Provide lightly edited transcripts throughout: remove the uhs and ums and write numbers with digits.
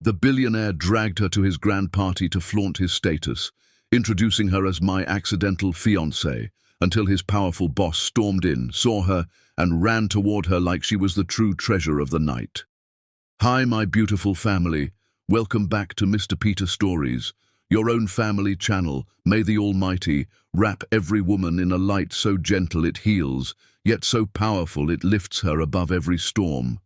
The billionaire dragged her to his grand party to flaunt his status, introducing her as my accidental fiancée, until his powerful boss stormed in, saw her, and ran toward her like she was the true treasure of the night. "Hi, my beautiful family. Welcome back to Mr. Peter Stories, your own family channel. May the Almighty wrap every woman in a light so gentle it heals, yet so powerful it lifts her above every storm.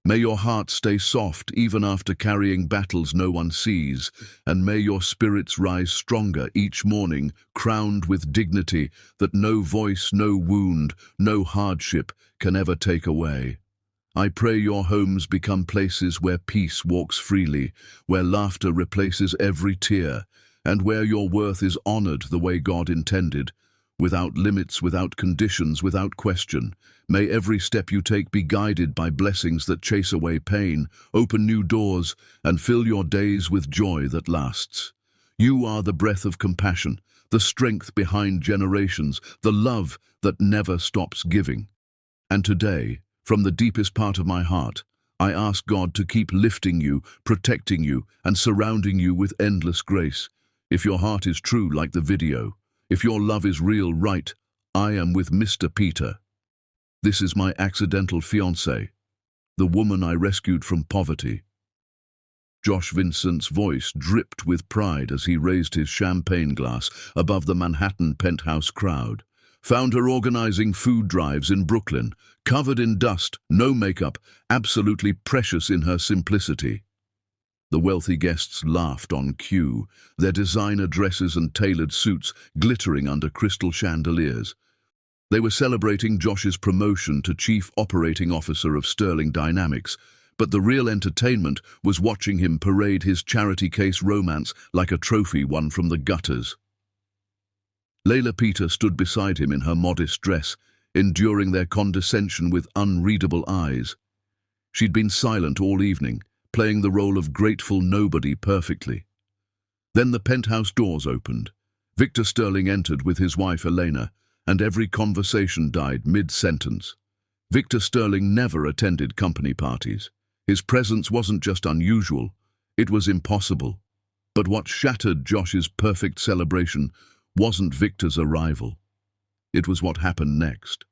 May your heart stay soft even after carrying battles no one sees, and may your spirits rise stronger each morning, crowned with dignity that no voice, no wound, no hardship can ever take away. I pray your homes become places where peace walks freely, where laughter replaces every tear, and where your worth is honored the way God intended, without limits, without conditions, without question. May every step you take be guided by blessings that chase away pain, open new doors, and fill your days with joy that lasts. You are the breath of compassion, the strength behind generations, the love that never stops giving. And today, from the deepest part of my heart, I ask God to keep lifting you, protecting you, and surrounding you with endless grace. If your heart is true like the video, if your love is real, right, I am with Mr. Peter. This is my accidental fiancée, the woman I rescued from poverty." Josh Vincent's voice dripped with pride as he raised his champagne glass above the Manhattan penthouse crowd. "Found her organizing food drives in Brooklyn, covered in dust, no makeup, absolutely precious in her simplicity." The wealthy guests laughed on cue, their designer dresses and tailored suits glittering under crystal chandeliers. They were celebrating Josh's promotion to Chief Operating Officer of Sterling Dynamics, but the real entertainment was watching him parade his charity case romance like a trophy won from the gutters. Layla Peter stood beside him in her modest dress, enduring their condescension with unreadable eyes. She'd been silent all evening, playing the role of grateful nobody perfectly. Then the penthouse doors opened. Victor Sterling entered with his wife Elena, and every conversation died mid-sentence. Victor Sterling never attended company parties. His presence wasn't just unusual, it was impossible. But what shattered Josh's perfect celebration wasn't Victor's arrival. It was what happened next.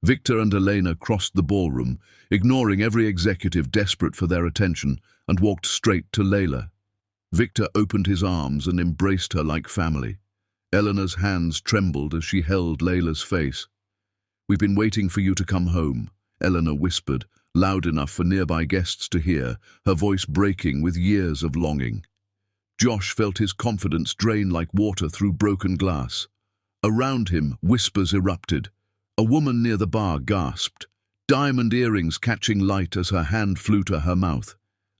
Victor and Elena crossed the ballroom, ignoring every executive desperate for their attention, and walked straight to Layla. Victor opened his arms and embraced her like family. Eleanor's hands trembled as she held Layla's face. "We've been waiting for you to come home," Eleanor whispered, loud enough for nearby guests to hear, her voice breaking with years of longing. Josh felt his confidence drain like water through broken glass. Around him, whispers erupted. A woman near the bar gasped, diamond earrings catching light as her hand flew to her mouth.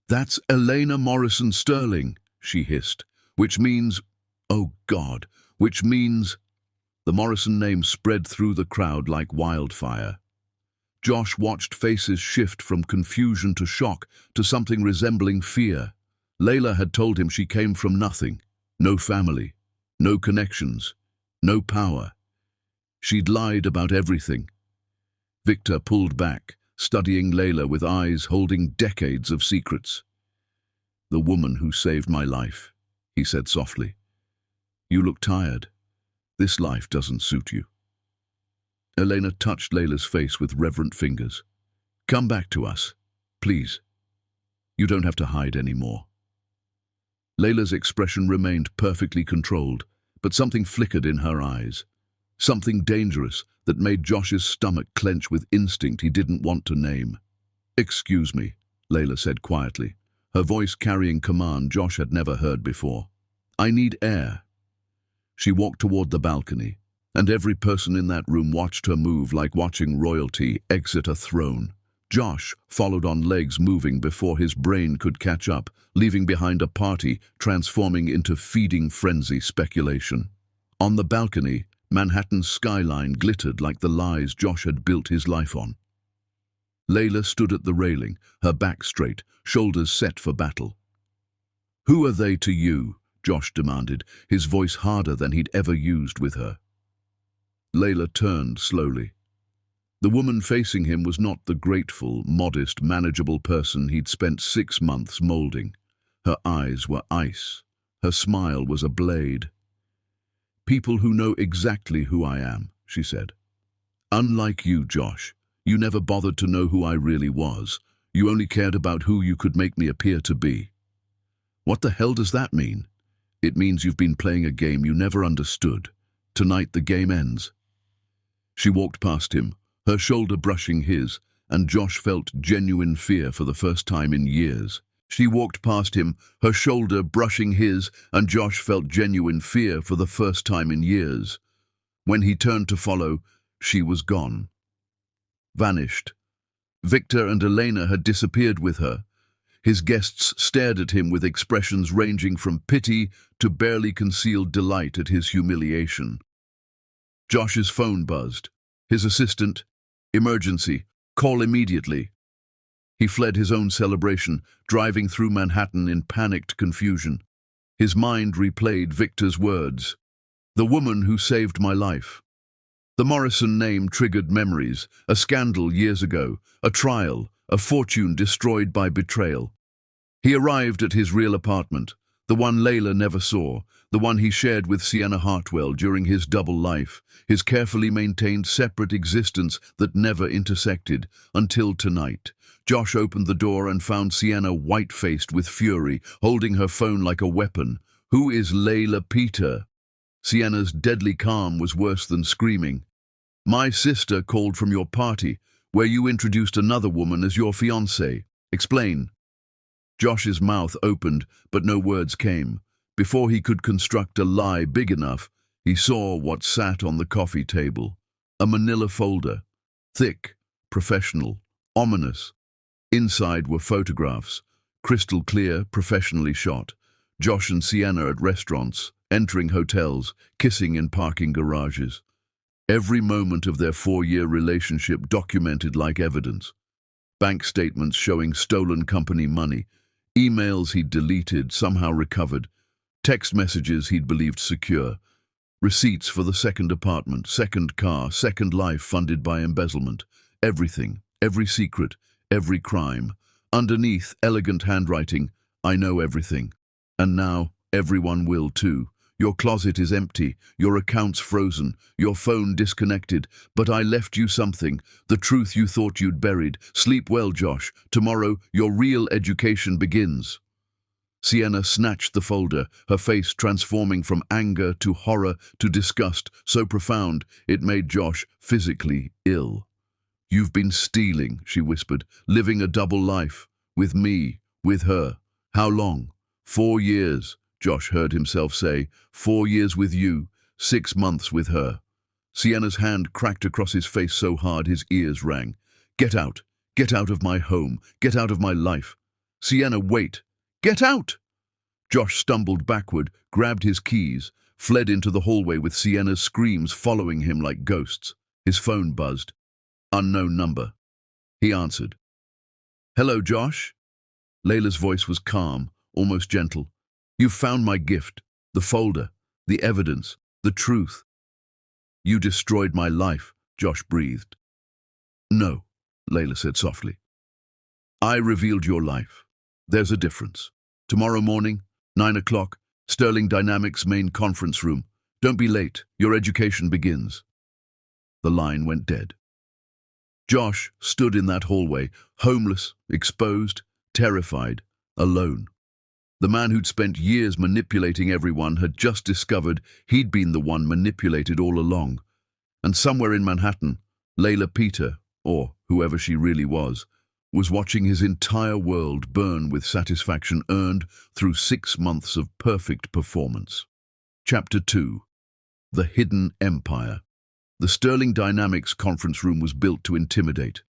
"That's Elena Morrison Sterling," she hissed, "which means, oh God, which means—" The Morrison name spread through the crowd like wildfire. Josh watched faces shift from confusion to shock to something resembling fear. Layla had told him she came from nothing, no family, no connections, no power. She'd lied about everything. Victor pulled back, studying Layla with eyes holding decades of secrets. "The woman who saved my life," he said softly. "You look tired. This life doesn't suit you." Elena touched Layla's face with reverent fingers. "Come back to us, please. You don't have to hide anymore." Layla's expression remained perfectly controlled, but something flickered in her eyes. Something dangerous that made Josh's stomach clench with instinct he didn't want to name. "Excuse me," Layla said quietly, her voice carrying command Josh had never heard before. "I need air." She walked toward the balcony, and every person in that room watched her move like watching royalty exit a throne. Josh followed on legs, moving before his brain could catch up, leaving behind a party transforming into feeding frenzy speculation. On the balcony, Manhattan's skyline glittered like the lies Josh had built his life on. Layla stood at the railing, her back straight, shoulders set for battle. "Who are they to you?" Josh demanded, his voice harder than he'd ever used with her. Layla turned slowly. The woman facing him was not the grateful, modest, manageable person he'd spent 6 months molding. Her eyes were ice. Her smile was a blade. "People who know exactly who I am," she said. "Unlike you, Josh, you never bothered to know who I really was. You only cared about who you could make me appear to be." "What the hell does that mean?" "It means you've been playing a game you never understood. Tonight the game ends." She walked past him, her shoulder brushing his, and Josh felt genuine fear for the first time in years. She walked past him, her shoulder brushing his, and Josh felt genuine fear for the first time in years. When he turned to follow, she was gone. Vanished. Victor and Elena had disappeared with her. His guests stared at him with expressions ranging from pity to barely concealed delight at his humiliation. Josh's phone buzzed. His assistant, "Emergency, call immediately." He fled his own celebration, driving through Manhattan in panicked confusion. His mind replayed Victor's words. "The woman who saved my life." The Morrison name triggered memories, a scandal years ago, a trial, a fortune destroyed by betrayal. He arrived at his real apartment, the one Layla never saw, the one he shared with Sienna Hartwell during his double life, his carefully maintained separate existence that never intersected, until tonight. Josh opened the door and found Sienna white-faced with fury, holding her phone like a weapon. "Who is Layla Peter?" Sienna's deadly calm was worse than screaming. "My sister called from your party, where you introduced another woman as your fiancée. Explain." Josh's mouth opened, but no words came. Before he could construct a lie big enough, he saw what sat on the coffee table. A manila folder. Thick, professional, ominous. Inside were photographs, crystal clear, professionally shot. Josh and Sienna at restaurants, entering hotels, kissing in parking garages. Every moment of their 4-year relationship documented like evidence. Bank statements showing stolen company money, emails he'd deleted, somehow recovered, text messages he'd believed secure, receipts for the second apartment, second car, second life funded by embezzlement. Everything, every secret, every crime. Underneath, elegant handwriting, "I know everything. And now, everyone will too. Your closet is empty, your accounts frozen, your phone disconnected, but I left you something, the truth you thought you'd buried. Sleep well, Josh. Tomorrow, your real education begins." Sienna snatched the folder, her face transforming from anger to horror to disgust, so profound it made Josh physically ill. "You've been stealing," she whispered, "living a double life. With me, with her. How long?" 4 years, Josh heard himself say. 4 years with you, 6 months with her. Sienna's hand cracked across his face so hard his ears rang. Get out of my home, get out of my life." "Sienna, wait. Get out!" Josh stumbled backward, grabbed his keys, fled into the hallway with Sienna's screams following him like ghosts. His phone buzzed. Unknown number. He answered. "Hello, Josh?" Layla's voice was calm, almost gentle. "You've found my gift, the folder, the evidence, the truth." "You destroyed my life," Josh breathed. "No," Layla said softly. "I revealed your life. There's a difference. Tomorrow morning, 9 o'clock, Sterling Dynamics main conference room. Don't be late. Your education begins." The line went dead. Josh stood in that hallway, homeless, exposed, terrified, alone. The man who'd spent years manipulating everyone had just discovered he'd been the one manipulated all along. And somewhere in Manhattan, Layla Peter, or whoever she really was watching his entire world burn with satisfaction earned through 6 months of perfect performance. Chapter 2. The Hidden Empire. The Sterling Dynamics conference room was built to intimidate.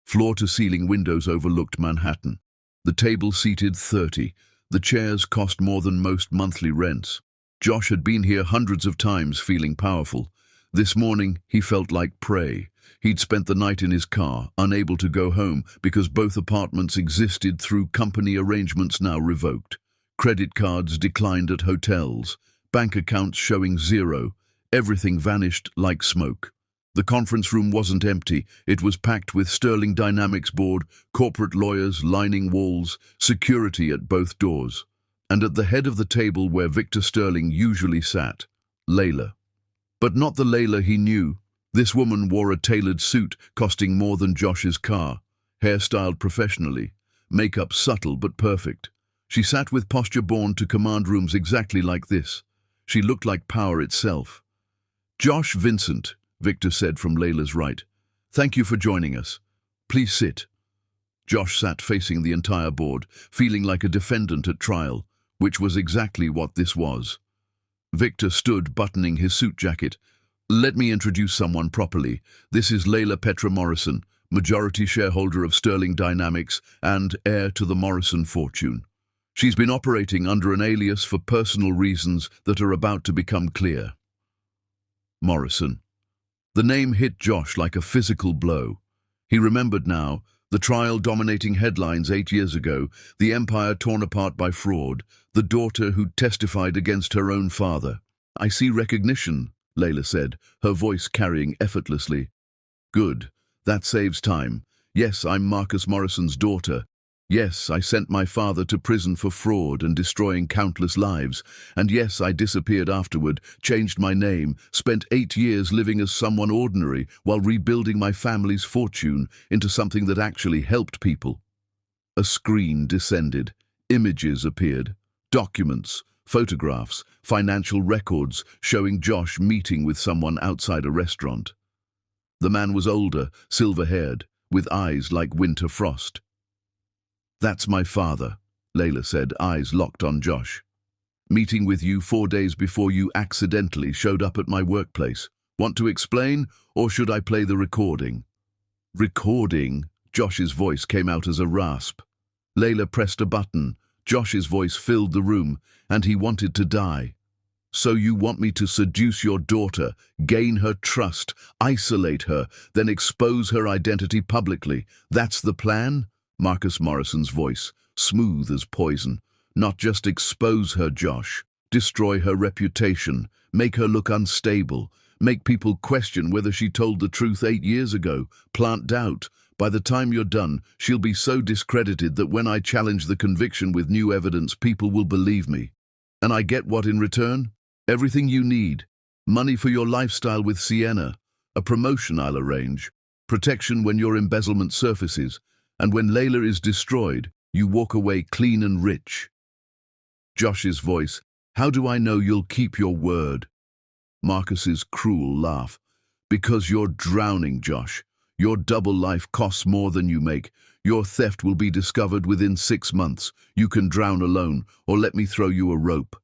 Floor-to-ceiling windows overlooked Manhattan. The table seated 30. The chairs cost more than most monthly rents. Josh had been here hundreds of times feeling powerful. This morning, he felt like prey. He'd spent the night in his car, unable to go home because both apartments existed through company arrangements now revoked. Credit cards declined at hotels, bank accounts showing zero. Everything vanished like smoke. The conference room wasn't empty. It was packed with Sterling Dynamics board, corporate lawyers lining walls, security at both doors. And at the head of the table where Victor Sterling usually sat, Layla. But not the Layla he knew. This woman wore a tailored suit costing more than Josh's car, hairstyled professionally, makeup subtle but perfect. She sat with posture born to command rooms exactly like this. She looked like power itself. "Josh Vincent," Victor said from Layla's right. "Thank you for joining us. Please sit." Josh sat facing the entire board, feeling like a defendant at trial, which was exactly what this was. Victor stood, buttoning his suit jacket. "Let me introduce someone properly. This is Layla Petra Morrison, majority shareholder of Sterling Dynamics and heir to the Morrison fortune. She's been operating under an alias for personal reasons that are about to become clear." Morrison. The name hit Josh like a physical blow. He remembered now, the trial dominating headlines 8 years ago, the empire torn apart by fraud, the daughter who testified against her own father. "I see recognition," Layla said, her voice carrying effortlessly. "Good. That saves time. Yes, I'm Marcus Morrison's daughter. Yes, I sent my father to prison for fraud and destroying countless lives. And yes, I disappeared afterward, changed my name, spent 8 years living as someone ordinary while rebuilding my family's fortune into something that actually helped people." A screen descended. Images appeared. Documents, photographs, financial records showing Josh meeting with someone outside a restaurant. The man was older, silver-haired, with eyes like winter frost. "That's my father," Layla said, eyes locked on Josh. "Meeting with you 4 days before you accidentally showed up at my workplace. Want to explain, or should I play the recording?" "Recording?" Josh's voice came out as a rasp. Layla pressed a button. Josh's voice filled the room, and he wanted to die. "So you want me to seduce your daughter, gain her trust, isolate her, then expose her identity publicly? That's the plan?" Marcus Morrison's voice, smooth as poison. "Not just expose her, Josh. Destroy her reputation, make her look unstable, make people question whether she told the truth 8 years ago, plant doubt. By the time you're done, she'll be so discredited that when I challenge the conviction with new evidence, people will believe me. And I get what in return? Everything you need. Money for your lifestyle with Sienna, a promotion I'll arrange, protection when your embezzlement surfaces, and when Layla is destroyed, you walk away clean and rich." Josh's voice, "How do I know you'll keep your word?" Marcus's cruel laugh, "Because you're drowning, Josh. Your double life costs more than you make. Your theft will be discovered within 6 months. You can drown alone, or let me throw you a rope."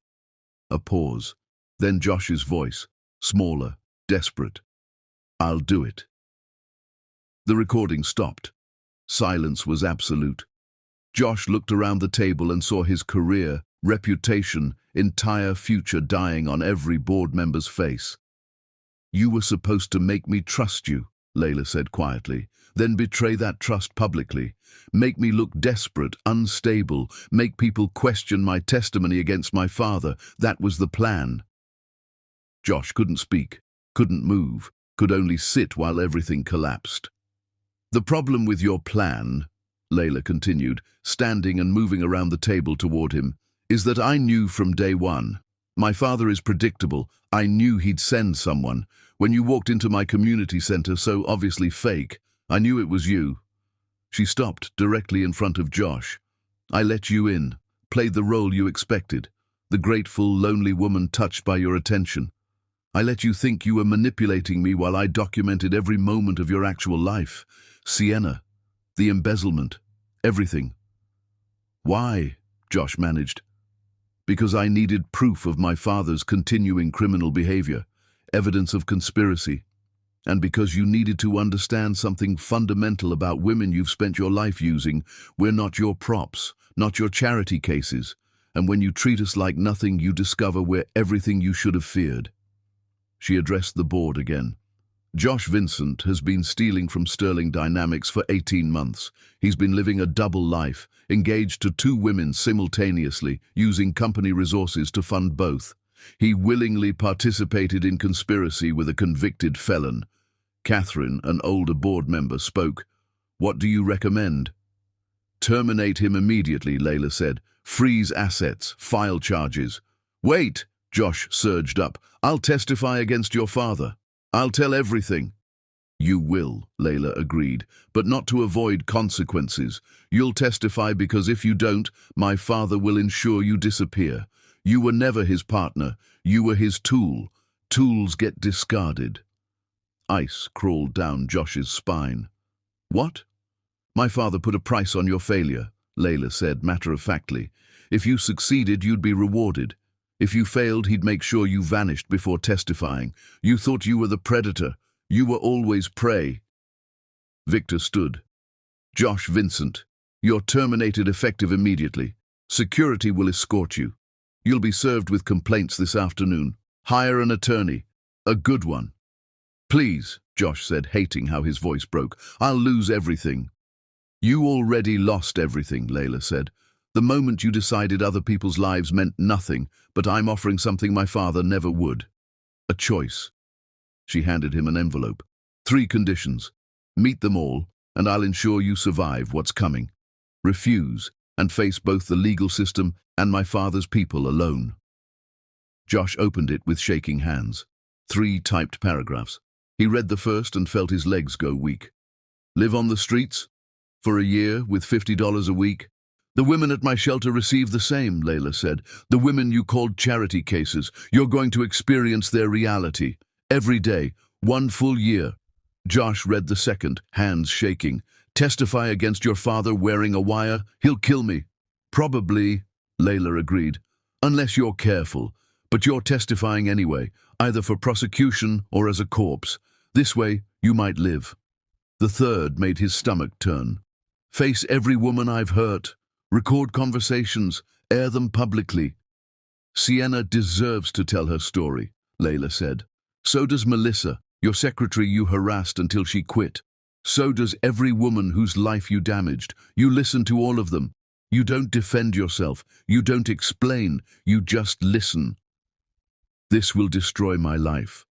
A pause. Then Josh's voice, smaller, desperate. "I'll do it." The recording stopped. Silence was absolute. Josh looked around the table and saw his career, reputation, entire future dying on every board member's face. "You were supposed to make me trust you," Layla said quietly, "then betray that trust publicly. Make me look desperate, unstable, make people question my testimony against my father. That was the plan." Josh couldn't speak, couldn't move, could only sit while everything collapsed. "The problem with your plan," Layla continued, standing and moving around the table toward him, "is that I knew from day one. My father is predictable. I knew he'd send someone. When you walked into my community center, so obviously fake, I knew it was you." She stopped directly in front of Josh. "I let you in, played the role you expected, the grateful, lonely woman touched by your attention. I let you think you were manipulating me while I documented every moment of your actual life. Sienna, the embezzlement, everything." "Why?" Josh managed. "Because I needed proof of my father's continuing criminal behavior, evidence of conspiracy, and because you needed to understand something fundamental about women you've spent your life using. We're not your props, not your charity cases, and when you treat us like nothing, you discover we're everything you should have feared." She addressed the board again. "Josh Vincent has been stealing from Sterling Dynamics for 18 months. He's been living a double life, engaged to 2 women simultaneously, using company resources to fund both. He willingly participated in conspiracy with a convicted felon. Catherine, an older board member, spoke. "What do you recommend?" "Terminate him immediately," Layla said. "Freeze assets, file charges." "Wait," Josh surged up. "I'll testify against your father. I'll tell everything." "You will," Layla agreed, "but not to avoid consequences. You'll testify because if you don't, my father will ensure you disappear. You were never his partner. You were his tool. Tools get discarded." Ice crawled down Josh's spine. "What?" "My father put a price on your failure," Layla said matter-of-factly. "If you succeeded, you'd be rewarded. If you failed, he'd make sure you vanished before testifying. You thought you were the predator. You were always prey." Victor stood. "Josh Vincent, you're terminated effective immediately. Security will escort you. You'll be served with complaints this afternoon. Hire an attorney. A good one." "Please," Josh said, hating how his voice broke. "I'll lose everything." "You already lost everything," Layla said. "The moment you decided other people's lives meant nothing, but I'm offering something my father never would. A choice." She handed him an envelope. "3 conditions. Meet them all, and I'll ensure you survive what's coming. Refuse, and face both the legal system and my father's people alone." Josh opened it with shaking hands. 3 typed paragraphs. He read the first and felt his legs go weak. "Live on the streets? For a year, with $50 a week? The women at my shelter receive the same," Layla said. "The women you called charity cases. You're going to experience their reality. Every day, 1 full year." Josh read the second, hands shaking. "Testify against your father wearing a wire? He'll kill me." "Probably," Layla agreed. "Unless you're careful. But you're testifying anyway, either for prosecution or as a corpse. This way, you might live." The third made his stomach turn. "Face every woman I've hurt. Record conversations. Air them publicly." "Sienna deserves to tell her story," Layla said. "So does Melissa, your secretary you harassed until she quit. So does every woman whose life you damaged. You listen to all of them. You don't defend yourself. You don't explain. You just listen." "This will destroy my life."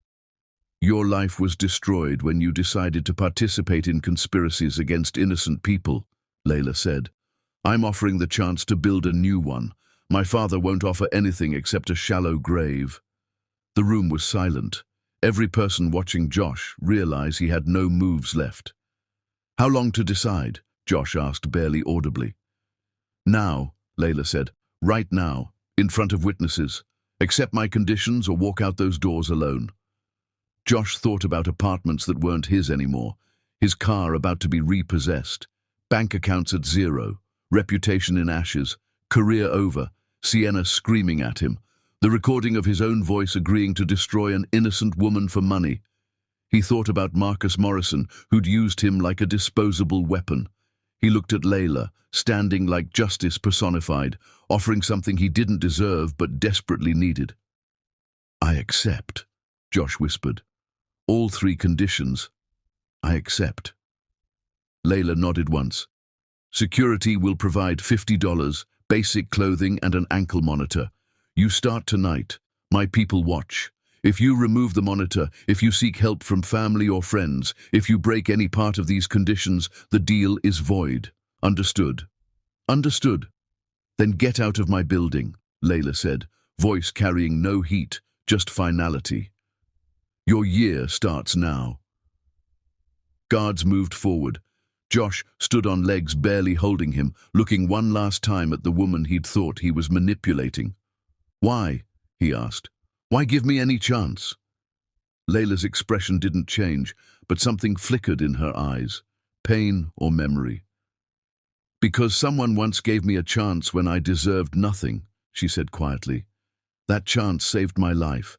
"Your life was destroyed when you decided to participate in conspiracies against innocent people," Layla said. "I'm offering the chance to build a new one. My father won't offer anything except a shallow grave." The room was silent. Every person watching Josh realized he had no moves left. "How long to decide?" Josh asked barely audibly. "Now," Layla said. "Right now, in front of witnesses. Accept my conditions or walk out those doors alone." Josh thought about apartments that weren't his anymore, his car about to be repossessed, bank accounts at zero, reputation in ashes, career over, Sienna screaming at him, the recording of his own voice agreeing to destroy an innocent woman for money. He thought about Marcus Morrison, who'd used him like a disposable weapon. He looked at Layla, standing like justice personified, offering something he didn't deserve but desperately needed. "I accept," Josh whispered. "All 3 conditions. I accept." Layla nodded once. "Security will provide $50, basic clothing and an ankle monitor. You start tonight. My people watch. If you remove the monitor, if you seek help from family or friends, if you break any part of these conditions, the deal is void. Understood?" "Understood." "Then get out of my building," Layla said, voice carrying no heat, just finality. "Your year starts now." Guards moved forward. Josh stood on legs barely holding him, looking one last time at the woman he'd thought he was manipulating. "Why?" he asked. "Why give me any chance?" Layla's expression didn't change, but something flickered in her eyes. Pain or memory. "Because someone once gave me a chance when I deserved nothing," she said quietly. "That chance saved my life.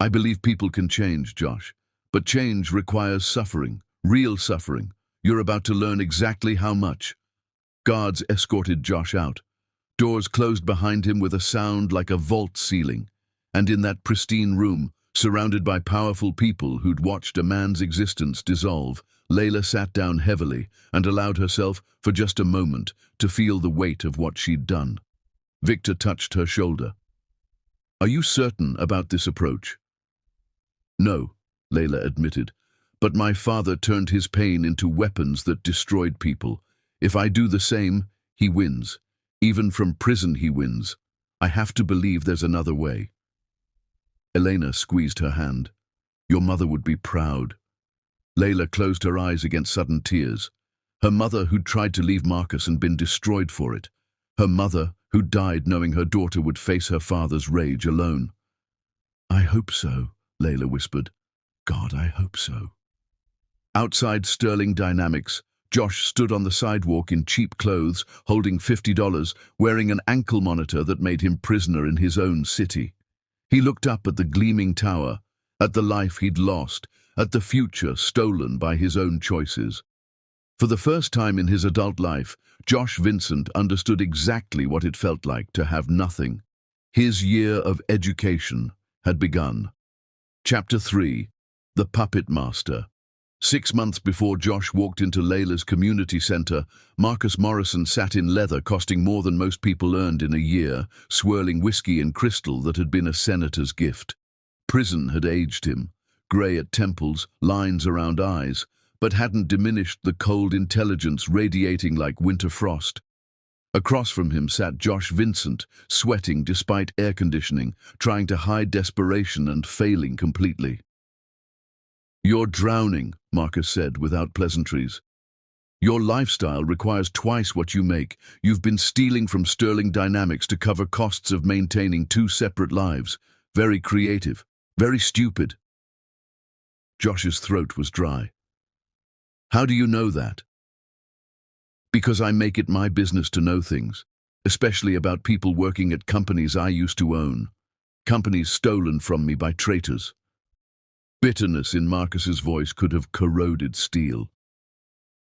I believe people can change, Josh, but change requires suffering, real suffering. You're about to learn exactly how much." Guards escorted Josh out. Doors closed behind him with a sound like a vault ceiling. And in that pristine room, surrounded by powerful people who'd watched a man's existence dissolve, Layla sat down heavily and allowed herself, for just a moment, to feel the weight of what she'd done. Victor touched her shoulder. "Are you certain about this approach?" "No," Layla admitted, But my father turned his pain into weapons that destroyed people. If I do the same, he wins. Even from prison he wins. I have to believe there's another way." Elena squeezed her hand. "Your mother would be proud." Layla closed her eyes against sudden tears. Her mother who'd tried to leave Marcus and been destroyed for it. Her mother who died knowing her daughter would face her father's rage alone. "I hope so," Layla whispered. "God, I hope so." Outside Sterling Dynamics, Josh stood on the sidewalk in cheap clothes, holding $50, wearing an ankle monitor that made him prisoner in his own city. He looked up at the gleaming tower, at the life he'd lost, at the future stolen by his own choices. For the first time in his adult life, Josh Vincent understood exactly what it felt like to have nothing. His year of education had begun. Chapter 3. The Puppet Master. 6 months before Josh walked into Layla's community center, Marcus Morrison sat in leather costing more than most people earned in a year, swirling whiskey in crystal that had been a senator's gift. Prison had aged him, grey at temples, lines around eyes, but hadn't diminished the cold intelligence radiating like winter frost. Across from him sat Josh Vincent, sweating despite air conditioning, trying to hide desperation and failing completely. "You're drowning," Marcus said without pleasantries. "Your lifestyle requires twice what you make. You've been stealing from Sterling Dynamics to cover costs of maintaining 2 separate lives. Very creative, very stupid." Josh's throat was dry. "How do you know that?" "Because I make it my business to know things, especially about people working at companies I used to own. Companies stolen from me by traitors." Bitterness in Marcus's voice could have corroded steel.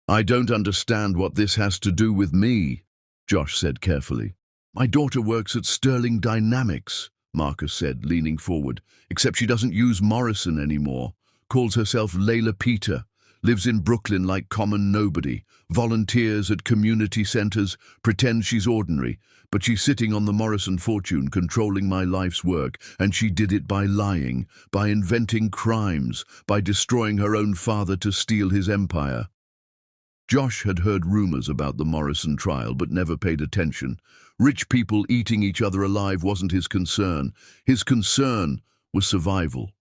"I don't understand what this has to do with me," Josh said carefully. "My daughter works at Sterling Dynamics," Marcus said, leaning forward, "except she doesn't use Morrison anymore. Calls herself Layla Peter, lives in Brooklyn like common nobody, volunteers at community centers, pretends she's ordinary, but she's sitting on the Morrison fortune controlling my life's work, and she did it by lying, by inventing crimes, by destroying her own father to steal his empire." Josh had heard rumors about the Morrison trial but never paid attention. Rich people eating each other alive wasn't his concern. His concern was survival.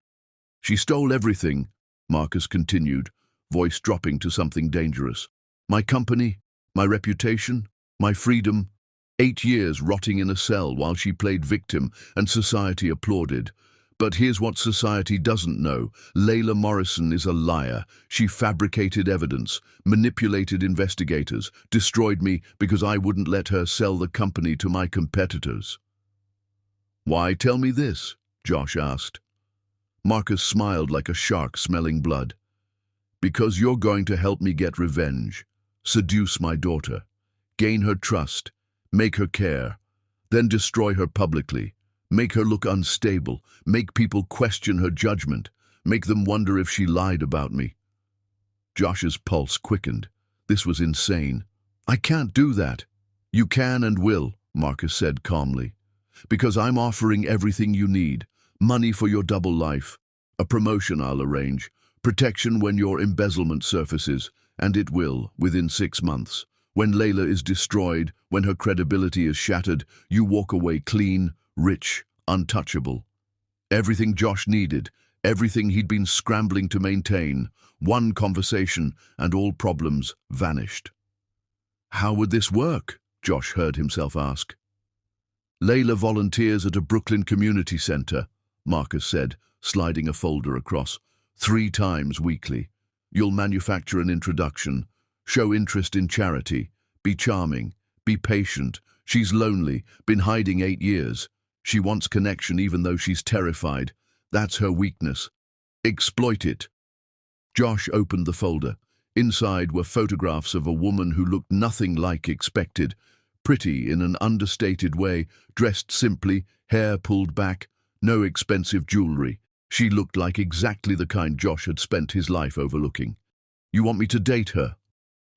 "She stole everything," Marcus continued, voice dropping to something dangerous. "My company, my reputation, my freedom. 8 years rotting in a cell while she played victim and society applauded. But here's what society doesn't know. Layla Morrison is a liar. She fabricated evidence, manipulated investigators, destroyed me because I wouldn't let her sell the company to my competitors." "Why tell me this?" Josh asked. Marcus smiled like a shark smelling blood. "Because you're going to help me get revenge, seduce my daughter, gain her trust, make her care, then destroy her publicly, make her look unstable, make people question her judgment, make them wonder if she lied about me." Josh's pulse quickened. This was insane. "I can't do that." "You can and will," Marcus said calmly. "Because I'm offering everything you need. Money for your double life, a promotion I'll arrange, protection when your embezzlement surfaces, and it will, within 6 months. When Layla is destroyed, when her credibility is shattered, you walk away clean, rich, untouchable." Everything Josh needed, everything he'd been scrambling to maintain, one conversation and all problems vanished. "How would this work?" Josh heard himself ask. "Layla volunteers at a Brooklyn community center," Marcus said, sliding a folder across. 3 times weekly. You'll manufacture an introduction, show interest in charity, be charming, be patient. She's lonely, been hiding 8 years. She wants connection even though she's terrified. That's her weakness. Exploit it." Josh opened the folder. Inside were photographs of a woman who looked nothing like expected. Pretty in an understated way, dressed simply, hair pulled back, no expensive jewelry. She looked like exactly the kind Josh had spent his life overlooking. "You want me to date her?"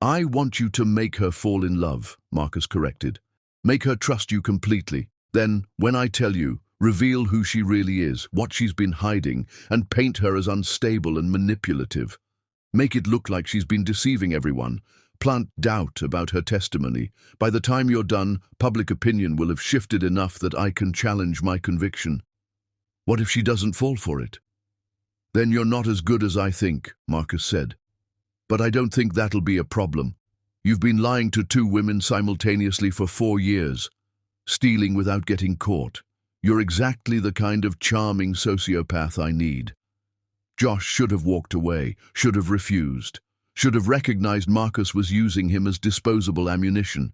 "I want you to make her fall in love," Marcus corrected. "Make her trust you completely. Then, when I tell you, reveal who she really is, what she's been hiding, and paint her as unstable and manipulative." Make it look like she's been deceiving everyone. Plant doubt about her testimony. By the time you're done, public opinion will have shifted enough that I can challenge my conviction. What if she doesn't fall for it? Then you're not as good as I think, Marcus said. But I don't think that'll be a problem. You've been lying to 2 women simultaneously for 4 years, stealing without getting caught. You're exactly the kind of charming sociopath I need. Josh should have walked away, should have refused, should have recognized Marcus was using him as disposable ammunition.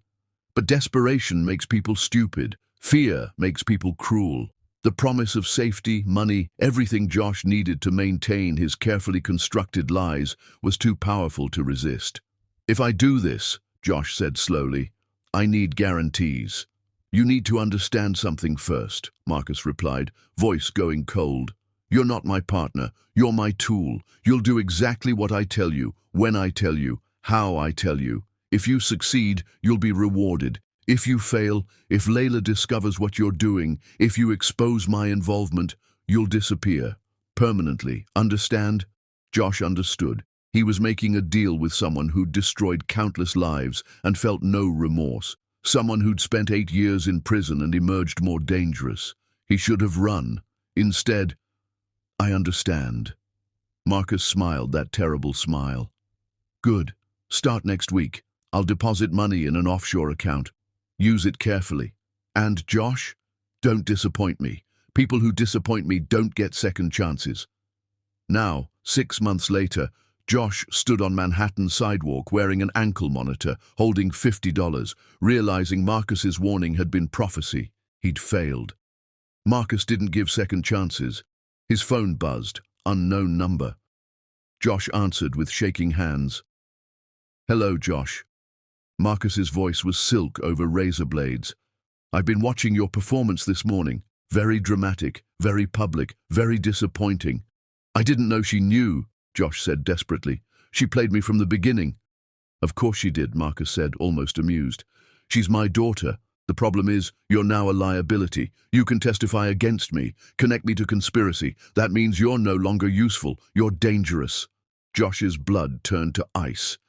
But desperation makes people stupid. Fear makes people cruel. The promise of safety, money, everything Josh needed to maintain his carefully constructed lies was too powerful to resist. If I do this, Josh said slowly, I need guarantees. You need to understand something first, Marcus replied, voice going cold. You're not my partner. You're my tool. You'll do exactly what I tell you, when I tell you, how I tell you. If you succeed, you'll be rewarded. If you fail, if Layla discovers what you're doing, if you expose my involvement, you'll disappear. Permanently. Understand? Josh understood. He was making a deal with someone who'd destroyed countless lives and felt no remorse. Someone who'd spent 8 years in prison and emerged more dangerous. He should have run. Instead, I understand. Marcus smiled that terrible smile. Good. Start next week. I'll deposit money in an offshore account. Use it carefully. And Josh, don't disappoint me. People who disappoint me don't get second chances. Now, 6 months later, Josh stood on Manhattan's sidewalk wearing an ankle monitor, holding $50, realizing Marcus's warning had been prophecy. He'd failed. Marcus didn't give second chances. His phone buzzed. Unknown number. Josh answered with shaking hands. Hello, Josh. Marcus's voice was silk over razor blades. I've been watching your performance this morning. Very dramatic, very public, very disappointing. I didn't know she knew, Josh said desperately. She played me from the beginning. Of course she did, Marcus said, almost amused. She's my daughter. The problem is, you're now a liability. You can testify against me, connect me to conspiracy. That means you're no longer useful. You're dangerous. Josh's blood turned to ice.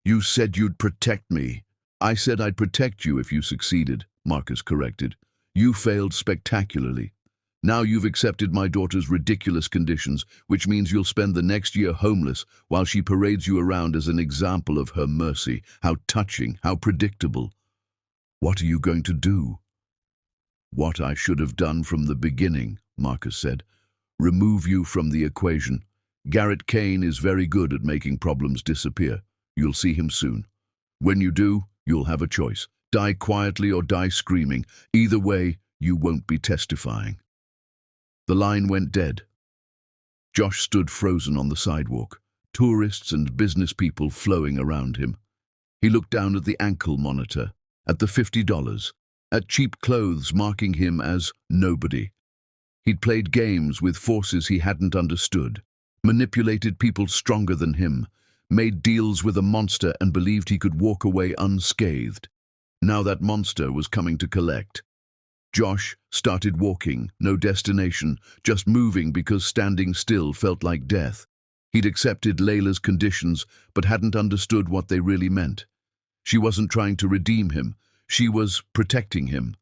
You said you'd protect me. I said I'd protect you if you succeeded, Marcus corrected. You failed spectacularly. Now you've accepted my daughter's ridiculous conditions, which means you'll spend the next year homeless while she parades you around as an example of her mercy. How touching, how predictable. What are you going to do? What I should have done from the beginning, Marcus said. Remove you from the equation. Garrett Kane is very good at making problems disappear. You'll see him soon. When you do, you'll have a choice. Die quietly or die screaming. Either way, you won't be testifying. The line went dead. Josh stood frozen on the sidewalk, tourists and business people flowing around him. He looked down at the ankle monitor, at the $50, at cheap clothes marking him as nobody. He'd played games with forces he hadn't understood, manipulated people stronger than him, made deals with a monster and believed he could walk away unscathed. Now that monster was coming to collect. Josh started walking, no destination, just moving because standing still felt like death. He'd accepted Layla's conditions, but hadn't understood what they really meant. She wasn't trying to redeem him. She was protecting him.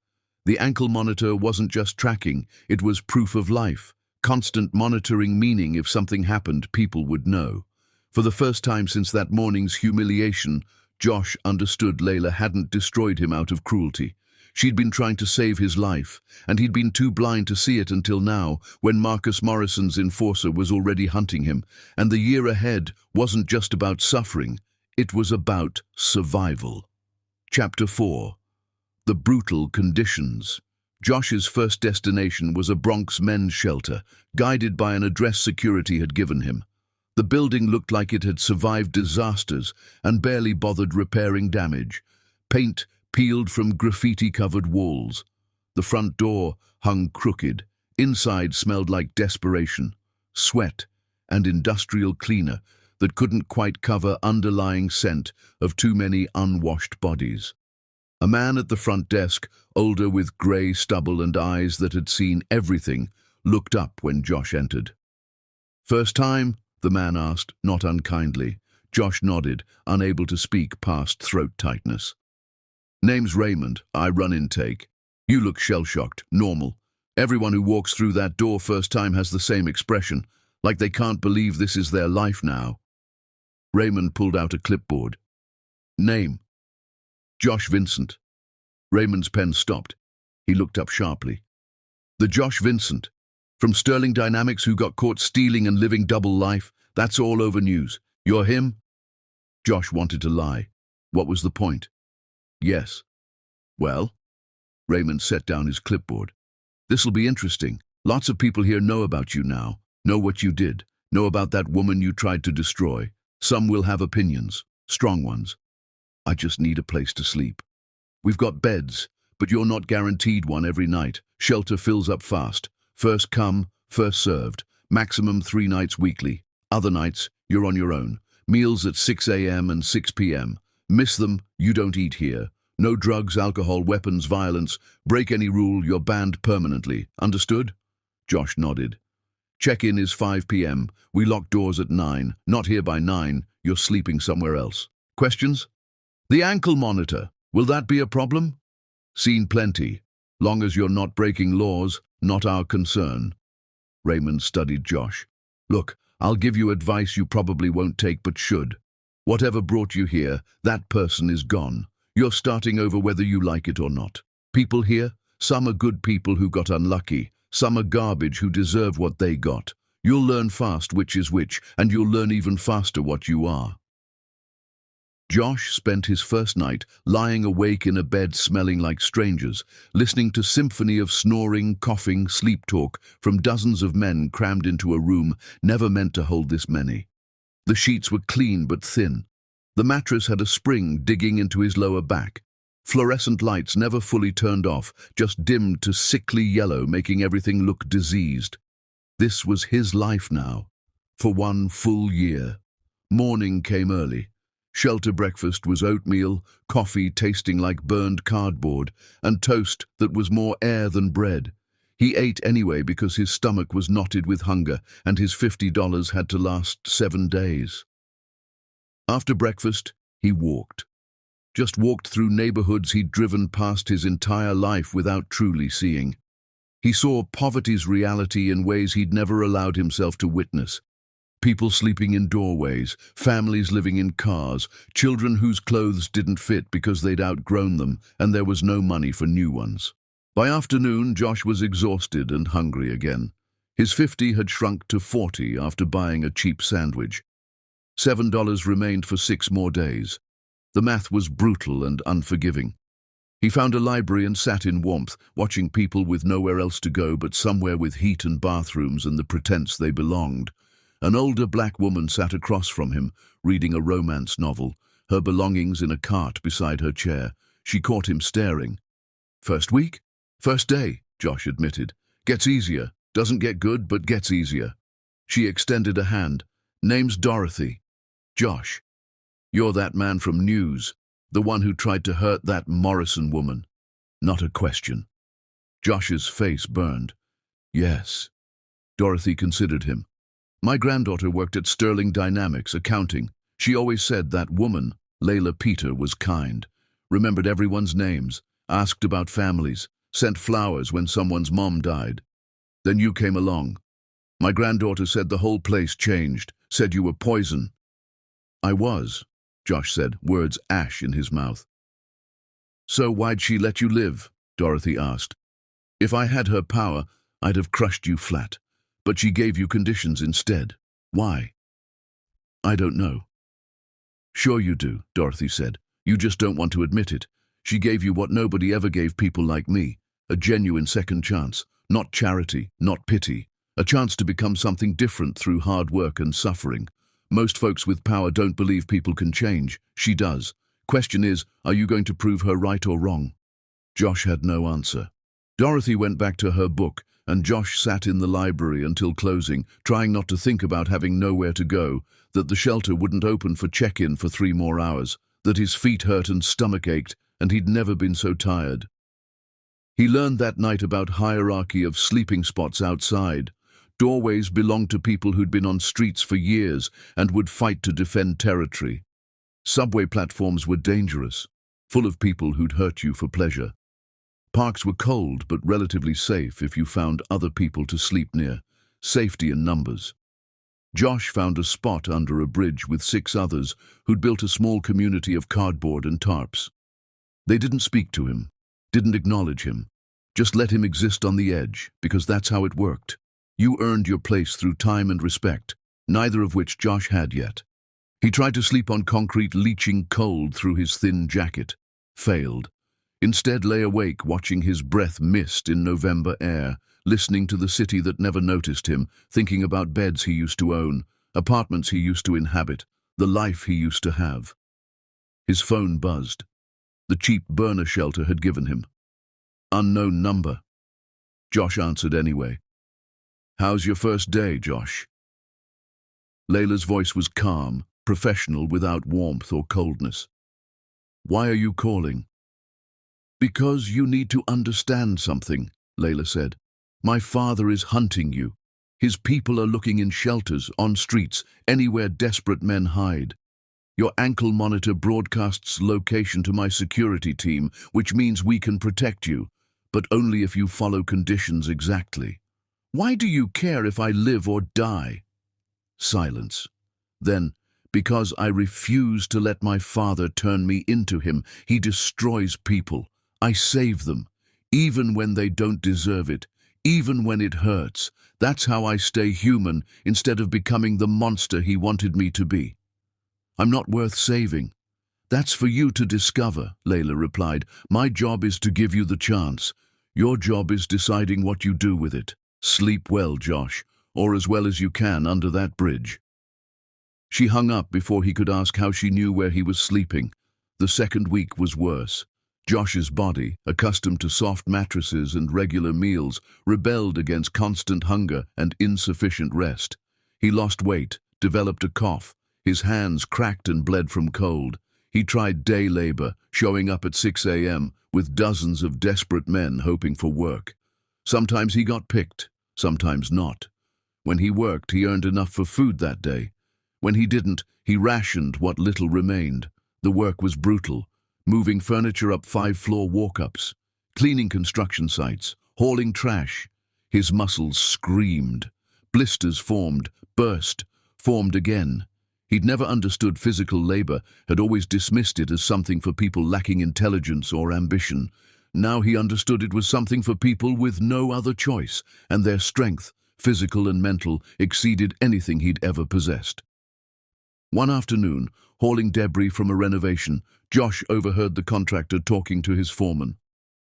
The ankle monitor wasn't just tracking, it was proof of life. Constant monitoring, meaning if something happened, people would know. For the first time since that morning's humiliation, Josh understood Layla hadn't destroyed him out of cruelty. She'd been trying to save his life, and he'd been too blind to see it until now, when Marcus Morrison's enforcer was already hunting him, and the year ahead wasn't just about suffering, it was about survival. Chapter 4. The Brutal Conditions. Josh's first destination was a Bronx men's shelter, guided by an address security had given him. The building looked like it had survived disasters and barely bothered repairing damage. Paint peeled from graffiti-covered walls. The front door hung crooked. Inside smelled like desperation, sweat, and industrial cleaner that couldn't quite cover underlying scent of too many unwashed bodies. A man at the front desk, older with grey stubble and eyes that had seen everything, looked up when Josh entered. "First time?" the man asked, not unkindly. Josh nodded, unable to speak past throat tightness. Name's Raymond. I run intake. You look shell-shocked. Normal. Everyone who walks through that door first time has the same expression, like they can't believe this is their life now. Raymond pulled out a clipboard. Name. Josh Vincent. Raymond's pen stopped. He looked up sharply. The Josh Vincent, from Sterling Dynamics who got caught stealing and living double life, that's all over news. You're him? Josh wanted to lie. What was the point? Yes. Well? Raymond set down his clipboard. This'll be interesting. Lots of people here know about you now, know what you did, know about that woman you tried to destroy. Some will have opinions, strong ones. I just need a place to sleep. We've got beds, but you're not guaranteed one every night. Shelter fills up fast. First come, first served. Maximum 3 nights weekly. Other nights, you're on your own. Meals at 6 a.m. and 6 p.m. Miss them, you don't eat here. No drugs, alcohol, weapons, violence. Break any rule, you're banned permanently. Understood? Josh nodded. Check-in is 5 p.m. We lock doors at 9. Not here by 9. You're sleeping somewhere else. Questions? The ankle monitor. Will that be a problem? Seen plenty. Long as you're not breaking laws, not our concern. Raymond studied Josh. Look, I'll give you advice you probably won't take but should. Whatever brought you here, that person is gone. You're starting over whether you like it or not. People here, some are good people who got unlucky. Some are garbage who deserve what they got. You'll learn fast which is which, and you'll learn even faster what you are. Josh spent his first night lying awake in a bed smelling like strangers, listening to symphony of snoring, coughing, sleep talk from dozens of men crammed into a room never meant to hold this many. The sheets were clean but thin. The mattress had a spring digging into his lower back. Fluorescent lights never fully turned off, just dimmed to sickly yellow, making everything look diseased. This was his life now, for 1 full year. Morning came early. Shelter breakfast was oatmeal, coffee tasting like burned cardboard, and toast that was more air than bread. He ate anyway because his stomach was knotted with hunger, and his $50 had to last 7 days. After breakfast, he walked. Just walked through neighborhoods he'd driven past his entire life without truly seeing. He saw poverty's reality in ways he'd never allowed himself to witness. People sleeping in doorways, families living in cars, children whose clothes didn't fit because they'd outgrown them, and there was no money for new ones. By afternoon, Josh was exhausted and hungry again. His 50 had shrunk to 40 after buying a cheap sandwich. $7 remained for 6 more days. The math was brutal and unforgiving. He found a library and sat in warmth, watching people with nowhere else to go but somewhere with heat and bathrooms and the pretense they belonged. An older black woman sat across from him, reading a romance novel, her belongings in a cart beside her chair. She caught him staring. First week? First day, Josh admitted. Gets easier. Doesn't get good, but gets easier. She extended a hand. Name's Dorothy. Josh. You're that man from News, the one who tried to hurt that Morrison woman. Not a question. Josh's face burned. Yes. Dorothy considered him. My granddaughter worked at Sterling Dynamics, accounting. She always said that woman, Layla Peter, was kind, remembered everyone's names, asked about families, sent flowers when someone's mom died. Then you came along. My granddaughter said the whole place changed, said you were poison. I was, Josh said, words ash in his mouth. So why'd she let you live? Dorothy asked. If I had her power, I'd have crushed you flat. But she gave you conditions instead. Why? I don't know. Sure you do, Dorothy said. You just don't want to admit it. She gave you what nobody ever gave people like me, a genuine second chance, not charity, not pity, a chance to become something different through hard work and suffering. Most folks with power don't believe people can change. She does. Question is, are you going to prove her right or wrong? Josh had no answer. Dorothy went back to her book, and Josh sat in the library until closing, trying not to think about having nowhere to go, that the shelter wouldn't open for check-in for 3 more hours, that his feet hurt and stomach ached, and he'd never been so tired. He learned that night about hierarchy of sleeping spots outside. Doorways belonged to people who'd been on streets for years and would fight to defend territory. Subway platforms were dangerous, full of people who'd hurt you for pleasure. Parks were cold but relatively safe if you found other people to sleep near. Safety in numbers. Josh found a spot under a bridge with 6 others who'd built a small community of cardboard and tarps. They didn't speak to him, didn't acknowledge him, just let him exist on the edge, because that's how it worked. You earned your place through time and respect, neither of which Josh had yet. He tried to sleep on concrete leaching cold through his thin jacket. Failed. Instead lay awake watching his breath mist in November air, listening to the city that never noticed him, thinking about beds he used to own, apartments he used to inhabit, the life he used to have. His phone buzzed. The cheap burner shelter had given him. Unknown number. Josh answered anyway. "How's your first day, Josh?" Layla's voice was calm, professional without warmth or coldness. "Why are you calling?" "Because you need to understand something," Layla said. "My father is hunting you. His people are looking in shelters, on streets, anywhere desperate men hide. Your ankle monitor broadcasts location to my security team, which means we can protect you, but only if you follow conditions exactly. Why do you care if I live or die?" Silence. Then, "Because I refuse to let my father turn me into him. He destroys people. I save them, even when they don't deserve it, even when it hurts. That's how I stay human instead of becoming the monster he wanted me to be. I'm not worth saving." "That's for you to discover," Layla replied. "My job is to give you the chance. Your job is deciding what you do with it. Sleep well, Josh, or as well as you can under that bridge." She hung up before he could ask how she knew where he was sleeping. The second week was worse. Josh's body, accustomed to soft mattresses and regular meals, rebelled against constant hunger and insufficient rest. He lost weight, developed a cough. His hands cracked and bled from cold. He tried day labor, showing up at 6 a.m. with dozens of desperate men hoping for work. Sometimes he got picked, sometimes not. When he worked, he earned enough for food that day. When he didn't, he rationed what little remained. The work was brutal. Moving furniture up 5-floor walk-ups, cleaning construction sites, hauling trash. His muscles screamed. Blisters formed, burst, formed again. He'd never understood physical labor, had always dismissed it as something for people lacking intelligence or ambition. Now he understood it was something for people with no other choice, and their strength, physical and mental, exceeded anything he'd ever possessed. One afternoon, hauling debris from a renovation, Josh overheard the contractor talking to his foreman.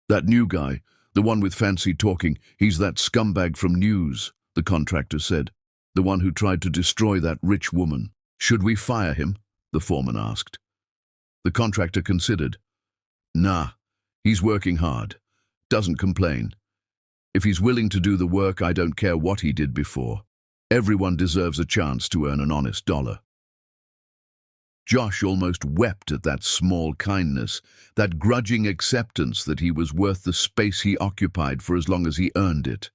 "That new guy, the one with fancy talking, he's that scumbag from News," the contractor said. "The one who tried to destroy that rich woman. Should we fire him?" the foreman asked. The contractor considered. "Nah, he's working hard. Doesn't complain. If he's willing to do the work, I don't care what he did before. Everyone deserves a chance to earn an honest dollar." Josh almost wept at that small kindness, that grudging acceptance that he was worth the space he occupied for as long as he earned it.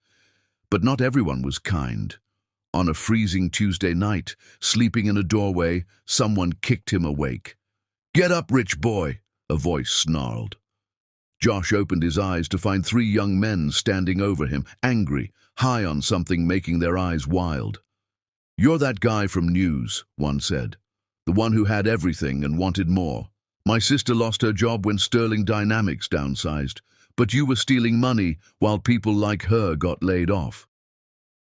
But not everyone was kind. On a freezing Tuesday night, sleeping in a doorway, someone kicked him awake. "Get up, rich boy," a voice snarled. Josh opened his eyes to find 3 young men standing over him, angry, high on something making their eyes wild. "You're that guy from News," one said. "The one who had everything and wanted more. My sister lost her job when Sterling Dynamics downsized, but you were stealing money while people like her got laid off."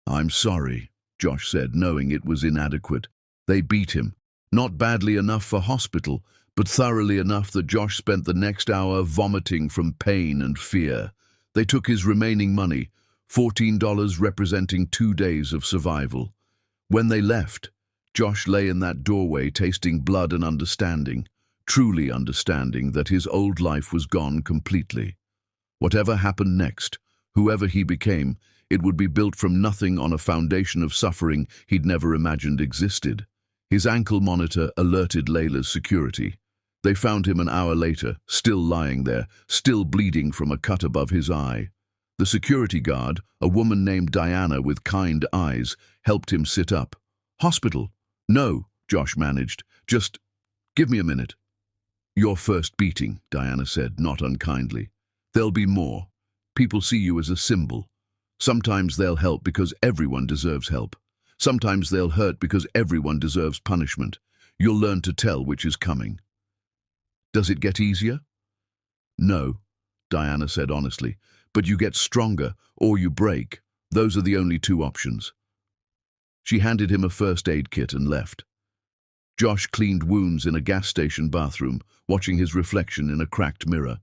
"I'm sorry," Josh said, knowing it was inadequate. They beat him. Not badly enough for hospital, but thoroughly enough that Josh spent the next hour vomiting from pain and fear. They took his remaining money, $14 representing 2 days of survival. When they left, Josh lay in that doorway tasting blood and understanding, truly understanding that his old life was gone completely. Whatever happened next, whoever he became, it would be built from nothing on a foundation of suffering he'd never imagined existed. His ankle monitor alerted Layla's security. They found him an hour later, still lying there, still bleeding from a cut above his eye. The security guard, a woman named Diana with kind eyes, helped him sit up. "Hospital?" "No," Josh managed. "Just give me a minute." "Your first beating," Diana said, not unkindly. "There'll be more. People see you as a symbol. Sometimes they'll help because everyone deserves help. Sometimes they'll hurt because everyone deserves punishment. You'll learn to tell which is coming." "Does it get easier?" "No," Diana said honestly, "but you get stronger or you break. Those are the only two options." She handed him a first aid kit and left. Josh cleaned wounds in a gas station bathroom, watching his reflection in a cracked mirror.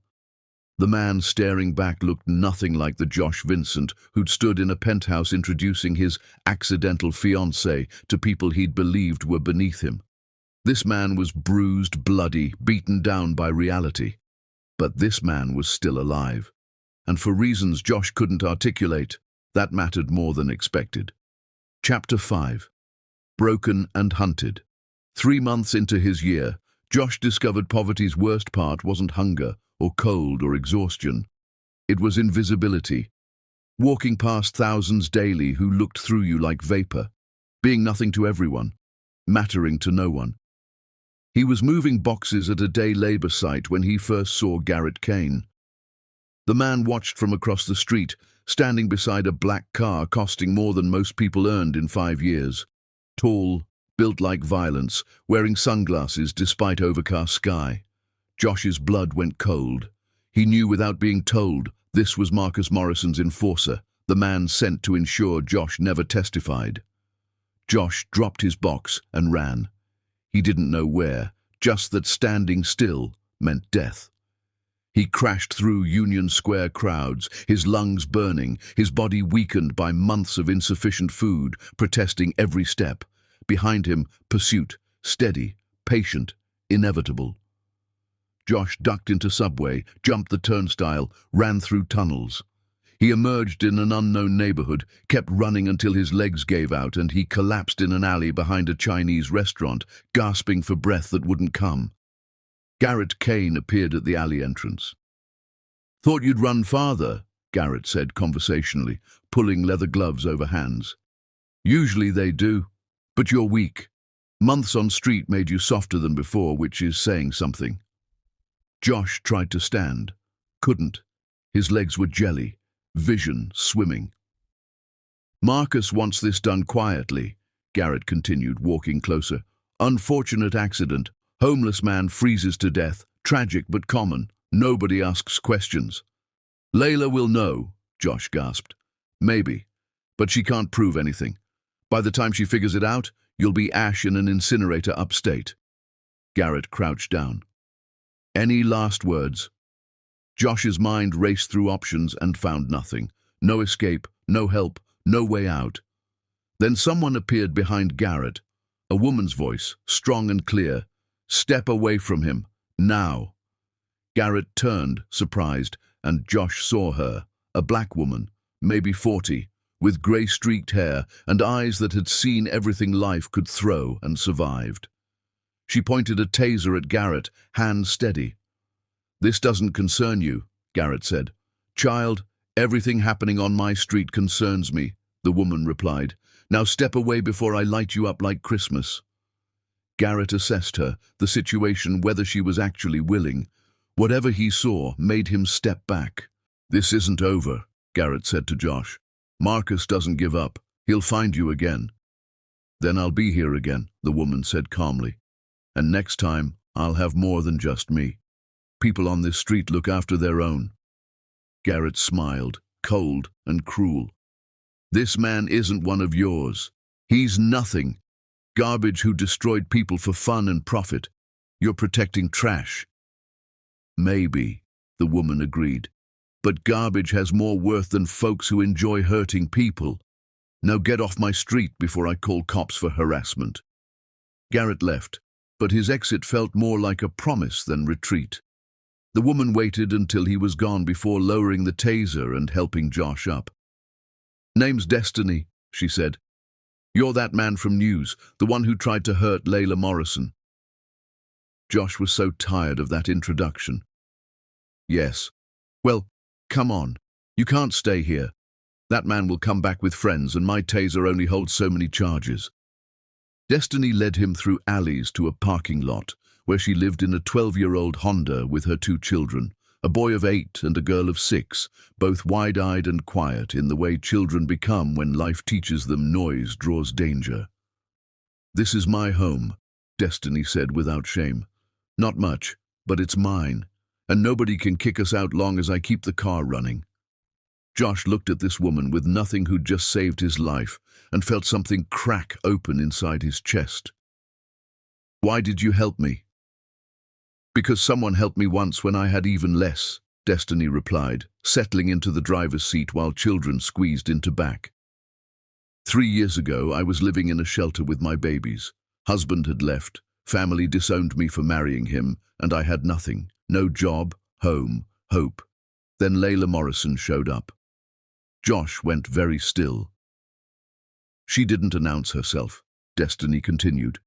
The man staring back looked nothing like the Josh Vincent who'd stood in a penthouse introducing his accidental fiancée to people he'd believed were beneath him. This man was bruised, bloody, beaten down by reality. But this man was still alive. And for reasons Josh couldn't articulate, that mattered more than expected. Chapter 5. Broken and Hunted. 3 months into his year, Josh discovered poverty's worst part wasn't hunger or cold or exhaustion. It was invisibility. Walking past thousands daily who looked through you like vapor, being nothing to everyone, mattering to no one. He was moving boxes at a day labor site when he first saw Garrett Kane. The man watched from across the street, standing beside a black car costing more than most people earned in 5 years. Tall, built like violence, wearing sunglasses despite overcast sky. Josh's blood went cold. He knew without being told this was Marcus Morrison's enforcer, the man sent to ensure Josh never testified. Josh dropped his box and ran. He didn't know where, just that standing still meant death. He crashed through Union Square crowds, his lungs burning, his body weakened by months of insufficient food, protesting every step. Behind him, pursuit, steady, patient, inevitable. Josh ducked into subway, jumped the turnstile, ran through tunnels. He emerged in an unknown neighborhood, kept running until his legs gave out and he collapsed in an alley behind a Chinese restaurant, gasping for breath that wouldn't come. Garrett Kane appeared at the alley entrance. "Thought you'd run farther," Garrett said conversationally, pulling leather gloves over hands. "Usually they do, but you're weak. Months on street made you softer than before, which is saying something." Josh tried to stand. Couldn't. His legs were jelly, vision swimming. "Marcus wants this done quietly," Garrett continued, walking closer. "Unfortunate accident. Homeless man freezes to death. Tragic but common. Nobody asks questions." "Layla will know," Josh gasped. "Maybe. But she can't prove anything. By the time she figures it out, you'll be ash in an incinerator upstate." Garrett crouched down. "Any last words?" Josh's mind raced through options and found nothing. No escape, no help, no way out. Then someone appeared behind Garrett. A woman's voice, strong and clear. "Step away from him. Now." Garrett turned, surprised, and Josh saw her, a black woman, maybe 40, with grey-streaked hair and eyes that had seen everything life could throw and survived. She pointed a taser at Garrett, hand steady. "This doesn't concern you," Garrett said. "Child, everything happening on my street concerns me," the woman replied. "Now step away before I light you up like Christmas." Garrett assessed her, the situation, whether she was actually willing. Whatever he saw made him step back. "This isn't over," Garrett said to Josh. "Marcus doesn't give up. He'll find you again." "Then I'll be here again," the woman said calmly. "And next time, I'll have more than just me. People on this street look after their own." Garrett smiled, cold and cruel. "This man isn't one of yours. He's nothing. Garbage who destroyed people for fun and profit. You're protecting trash." "Maybe," the woman agreed. "But garbage has more worth than folks who enjoy hurting people. Now get off my street before I call cops for harassment." Garrett left, but his exit felt more like a promise than retreat. The woman waited until he was gone before lowering the taser and helping Josh up. "Name's Destiny," she said. "You're that man from News, the one who tried to hurt Layla Morrison." Josh was so tired of that introduction. "Yes. Well, come on. You can't stay here. That man will come back with friends, and my taser only holds so many charges. Destiny led him through alleys to a parking lot, where she lived in a 12-year-old Honda with her 2 children, a boy of 8 and a girl of 6, both wide-eyed and quiet in the way children become when life teaches them noise draws danger. "This is my home," Destiny said without shame. "Not much, but it's mine, and nobody can kick us out long as I keep the car running." Josh looked at this woman with nothing who'd just saved his life and felt something crack open inside his chest. "Why did you help me?" "Because someone helped me once when I had even less," Destiny replied, settling into the driver's seat while children squeezed into back. 3 years ago, I was living in a shelter with my babies. Husband had left, family disowned me for marrying him, and I had nothing. No job, home, hope. Then Layla Morrison showed up. Josh went very still. "She didn't announce herself," Destiny continued.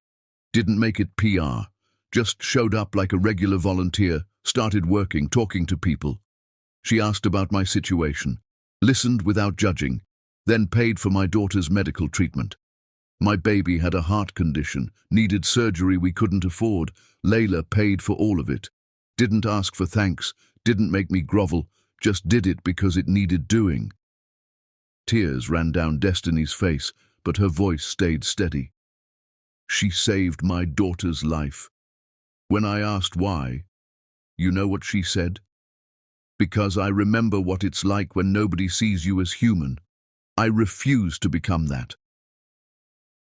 "Didn't make it PR. Just showed up like a regular volunteer, started working, talking to people. She asked about my situation, listened without judging, then paid for my daughter's medical treatment. My baby had a heart condition, needed surgery we couldn't afford. Layla paid for all of it. Didn't ask for thanks, didn't make me grovel, just did it because it needed doing." Tears ran down Destiny's face, but her voice stayed steady. "She saved my daughter's life. When I asked why, you know what she said? Because I remember what it's like when nobody sees you as human. I refuse to become that.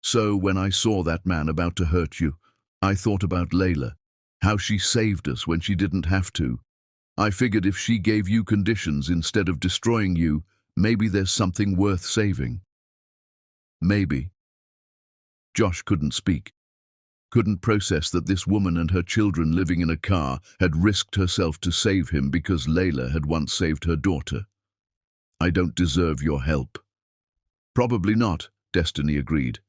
So when I saw that man about to hurt you, I thought about Layla, how she saved us when she didn't have to. I figured if she gave you conditions instead of destroying you, maybe there's something worth saving." Maybe. Josh couldn't speak. Couldn't process that this woman and her children living in a car had risked herself to save him because Layla had once saved her daughter. "I don't deserve your help." "Probably not," Destiny agreed.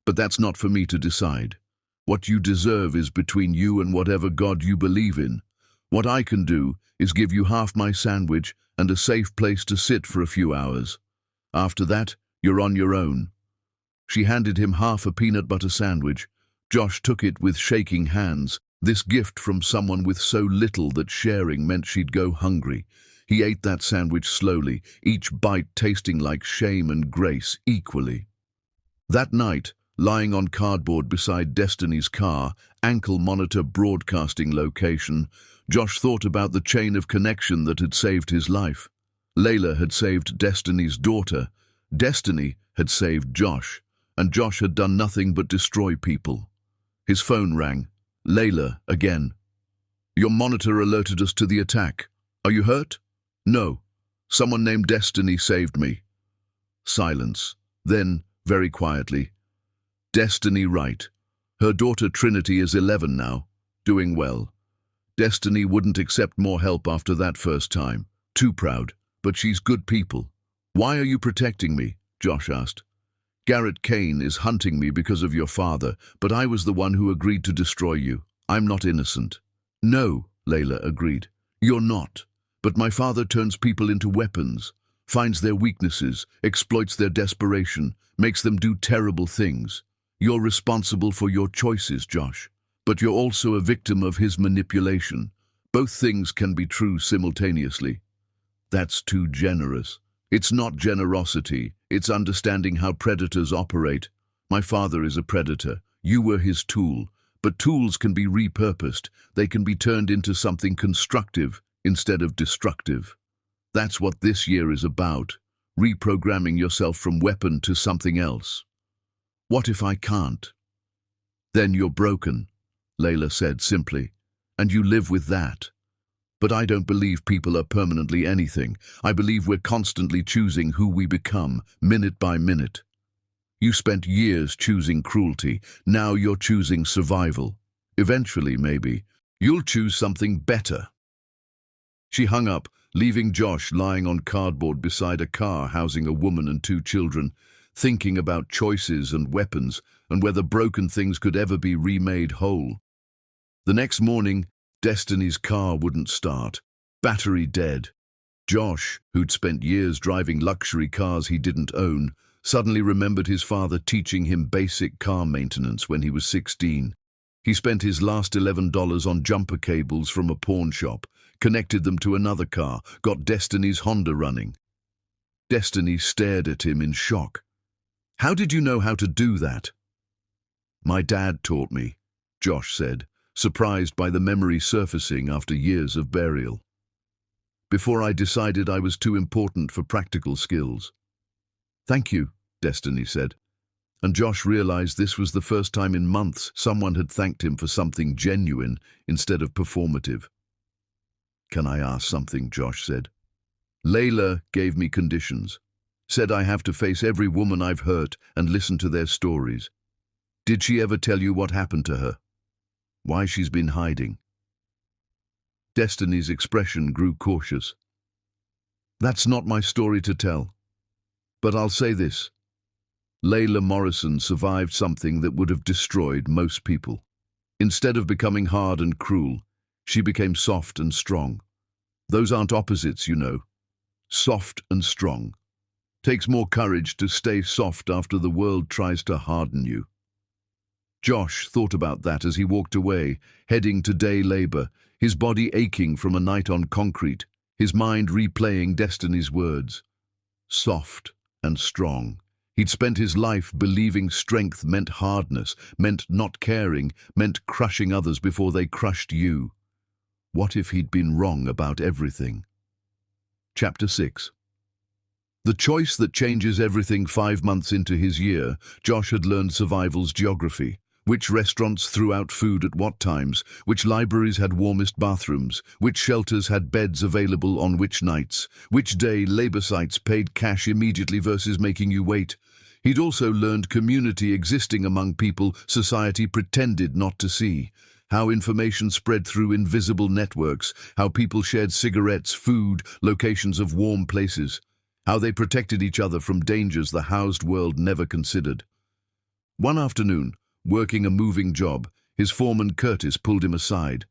"But that's not for me to decide. What you deserve is between you and whatever God you believe in. What I can do is give you half my sandwich and a safe place to sit for a few hours. After that, you're on your own." She handed him half a peanut butter sandwich. Josh took it with shaking hands, this gift from someone with so little that sharing meant she'd go hungry. He ate that sandwich slowly, each bite tasting like shame and grace equally. That night, lying on cardboard beside Destiny's car, ankle monitor broadcasting location, Josh thought about the chain of connection that had saved his life. Layla had saved Destiny's daughter, Destiny had saved Josh, and Josh had done nothing but destroy people. His phone rang. "Layla, again. Your monitor alerted us to the attack. Are you hurt?" "No. Someone named Destiny saved me." Silence. Then, very quietly, "Destiny, right. Her daughter Trinity is 11 now, doing well. Destiny wouldn't accept more help after that first time. Too proud, but she's good people." "Why are you protecting me?" Josh asked. "Garrett Kane is hunting me because of your father, but I was the one who agreed to destroy you. I'm not innocent." "No," Layla agreed. "You're not. But my father turns people into weapons, finds their weaknesses, exploits their desperation, makes them do terrible things. You're responsible for your choices, Josh, but you're also a victim of his manipulation. Both things can be true simultaneously." "That's too generous." "It's not generosity, it's understanding how predators operate. My father is a predator. You were his tool. But tools can be repurposed. They can be turned into something constructive instead of destructive. That's what this year is about, reprogramming yourself from weapon to something else." "What if I can't?" "Then you're broken," Layla said simply, "and you live with that. But I don't believe people are permanently anything. I believe we're constantly choosing who we become, minute by minute. You spent years choosing cruelty. Now you're choosing survival. Eventually, maybe, you'll choose something better." She hung up, leaving Josh lying on cardboard beside a car housing a woman and 2 children, thinking about choices and weapons and whether broken things could ever be remade whole. The next morning, Destiny's car wouldn't start. Battery dead. Josh, who'd spent years driving luxury cars he didn't own, suddenly remembered his father teaching him basic car maintenance when he was 16. He spent his last $11 on jumper cables from a pawn shop, connected them to another car, got Destiny's Honda running. Destiny stared at him in shock. "How did you know how to do that?" "My dad taught me," Josh said, surprised by the memory surfacing after years of burial. "Before I decided I was too important for practical skills." "Thank you," Destiny said. And Josh realized this was the first time in months someone had thanked him for something genuine instead of performative. "Can I ask something?" Josh said. "Layla gave me conditions. Said I have to face every woman I've hurt and listen to their stories. Did she ever tell you what happened to her? Why she's been hiding?" Destiny's expression grew cautious. "That's not my story to tell. But I'll say this. Layla Morrison survived something that would have destroyed most people. Instead of becoming hard and cruel, she became soft and strong. Those aren't opposites, you know. Soft and strong. Takes more courage to stay soft after the world tries to harden you." Josh thought about that as he walked away, heading to day labor, his body aching from a night on concrete, his mind replaying Destiny's words. Soft and strong. He'd spent his life believing strength meant hardness, meant not caring, meant crushing others before they crushed you. What if he'd been wrong about everything? Chapter 6. The choice that changes everything. 5 months into his year, Josh had learned survival's geography. Which restaurants threw out food at what times, which libraries had warmest bathrooms, which shelters had beds available on which nights, which day labor sites paid cash immediately versus making you wait. He'd also learned community existing among people society pretended not to see, how information spread through invisible networks, how people shared cigarettes, food, locations of warm places, how they protected each other from dangers the housed world never considered. One afternoon, working a moving job, his foreman Curtis pulled him aside.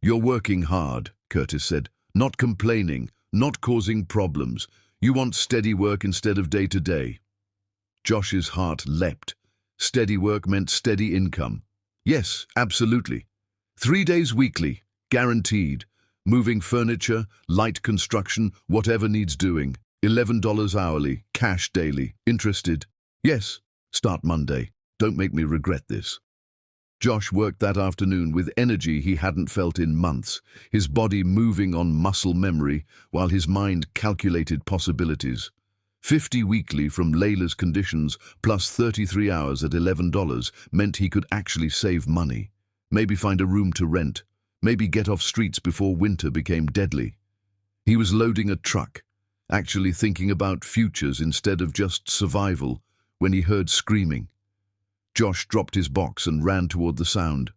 "You're working hard," Curtis said, "not complaining, not causing problems. You want steady work instead of day-to-day." Josh's heart leapt. Steady work meant steady income. Yes, absolutely. 3 days weekly, guaranteed. Moving furniture, light construction, whatever needs doing. $11 hourly, cash daily. Interested? Yes. Start Monday. Don't make me regret this. Josh worked that afternoon with energy he hadn't felt in months, his body moving on muscle memory while his mind calculated possibilities. 50 weekly from Layla's conditions plus 33 hours at $11 meant he could actually save money. Maybe find a room to rent. Maybe get off streets before winter became deadly. He was loading a truck, actually thinking about futures instead of just survival, when he heard screaming. Josh dropped his box and ran toward the sound.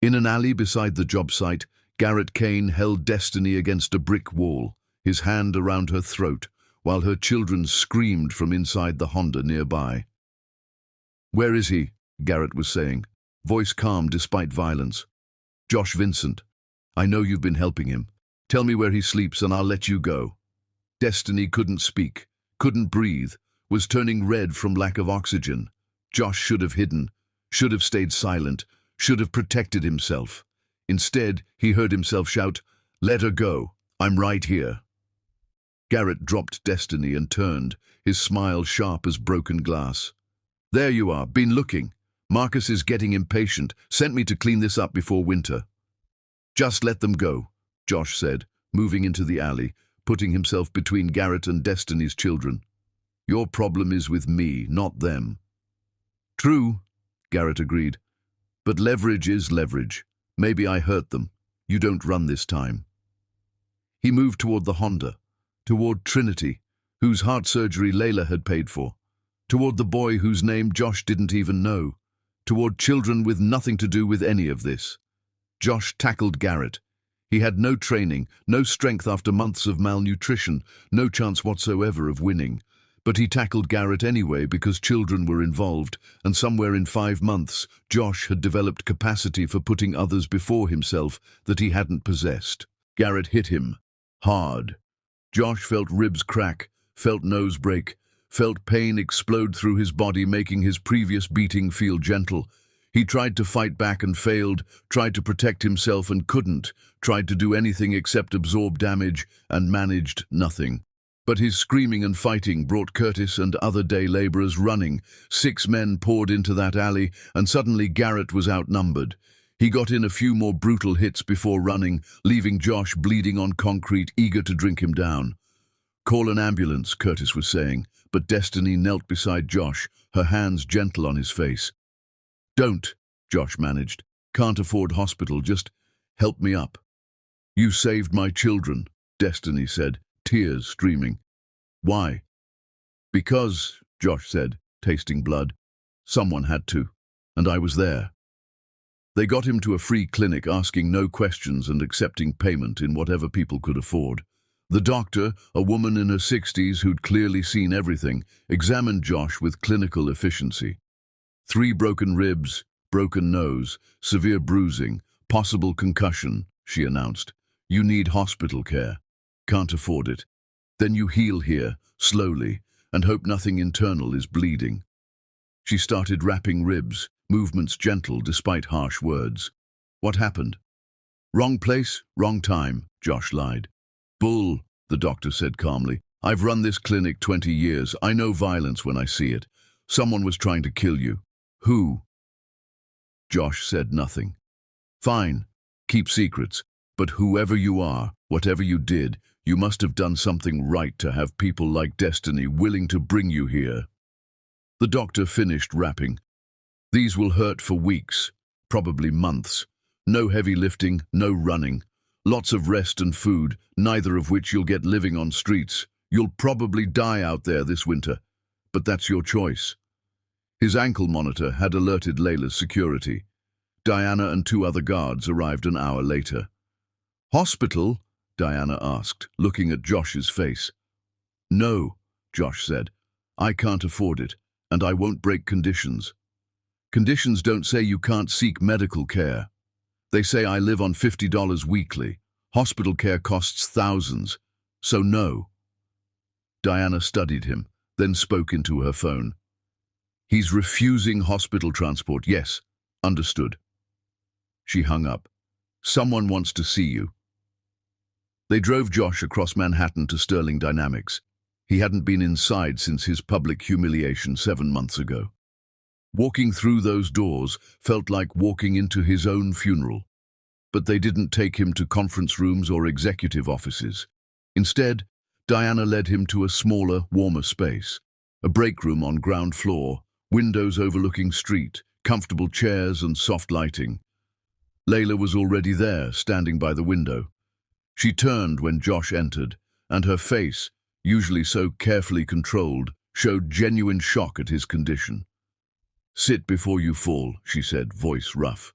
In an alley beside the job site, Garrett Kane held Destiny against a brick wall, his hand around her throat, while her children screamed from inside the Honda nearby. "Where is he?" Garrett was saying, voice calm despite violence. "Josh Vincent. I know you've been helping him. Tell me where he sleeps and I'll let you go." Destiny couldn't speak, couldn't breathe, was turning red from lack of oxygen. Josh should have hidden, should have stayed silent, should have protected himself. Instead, he heard himself shout, "Let her go. I'm right here." Garrett dropped Destiny and turned, his smile sharp as broken glass. "There you are, been looking. Marcus is getting impatient, sent me to clean this up before winter." "Just let them go," Josh said, moving into the alley, putting himself between Garrett and Destiny's children. "Your problem is with me, not them." "True," Garrett agreed. "But leverage is leverage. Maybe I hurt them. You don't run this time." He moved toward the Honda, toward Trinity, whose heart surgery Layla had paid for, toward the boy whose name Josh didn't even know, toward children with nothing to do with any of this. Josh tackled Garrett. He had no training, no strength after months of malnutrition, no chance whatsoever of winning. But he tackled Garrett anyway because children were involved, and somewhere in 5 months, Josh had developed capacity for putting others before himself that he hadn't possessed. Garrett hit him. Hard. Josh felt ribs crack, felt nose break, felt pain explode through his body, making his previous beating feel gentle. He tried to fight back and failed, tried to protect himself and couldn't, tried to do anything except absorb damage and managed nothing. But his screaming and fighting brought Curtis and other day laborers running. 6 men poured into that alley, and suddenly Garrett was outnumbered. He got in a few more brutal hits before running, leaving Josh bleeding on concrete, eager to drink him down. "Call an ambulance," Curtis was saying, but Destiny knelt beside Josh, her hands gentle on his face. "Don't," Josh managed. "Can't afford hospital, just help me up." "You saved my children," Destiny said, tears streaming. "Why?" "Because," Josh said, tasting blood, "someone had to, and I was there." They got him to a free clinic, asking no questions and accepting payment in whatever people could afford. The doctor, a woman in her 60s who'd clearly seen everything, examined Josh with clinical efficiency. 3 broken ribs, broken nose, severe bruising, possible concussion, she announced. "You need hospital care. Can't afford it. Then you heal here, slowly, and hope nothing internal is bleeding." She started wrapping ribs, movements gentle despite harsh words. "What happened?" "Wrong place, wrong time," Josh lied. "Bull," the doctor said calmly. "I've run this clinic 20 years. I know violence when I see it. Someone was trying to kill you." "Who?" Josh said nothing. "Fine, keep secrets. But whoever you are, whatever you did, you must have done something right to have people like Destiny willing to bring you here." The doctor finished wrapping. "These will hurt for weeks, probably months. No heavy lifting, no running. Lots of rest and food, neither of which you'll get living on streets. You'll probably die out there this winter, but that's your choice." His ankle monitor had alerted Layla's security. Diana and 2 other guards arrived an hour later. "Hospital?" Diana asked, looking at Josh's face. "No," Josh said. "I can't afford it, and I won't break conditions." "Conditions don't say you can't seek medical care. They say I live on $50 weekly. Hospital care costs thousands. So no." Diana studied him, then spoke into her phone. "He's refusing hospital transport. Yes, understood." She hung up. "Someone wants to see you." They drove Josh across Manhattan to Sterling Dynamics. He hadn't been inside since his public humiliation 7 months ago. Walking through those doors felt like walking into his own funeral. But they didn't take him to conference rooms or executive offices. Instead, Diana led him to a smaller, warmer space. A break room on ground floor, windows overlooking street, comfortable chairs and soft lighting. Layla was already there, standing by the window. She turned when Josh entered, and her face, usually so carefully controlled, showed genuine shock at his condition. "Sit before you fall," she said, voice rough.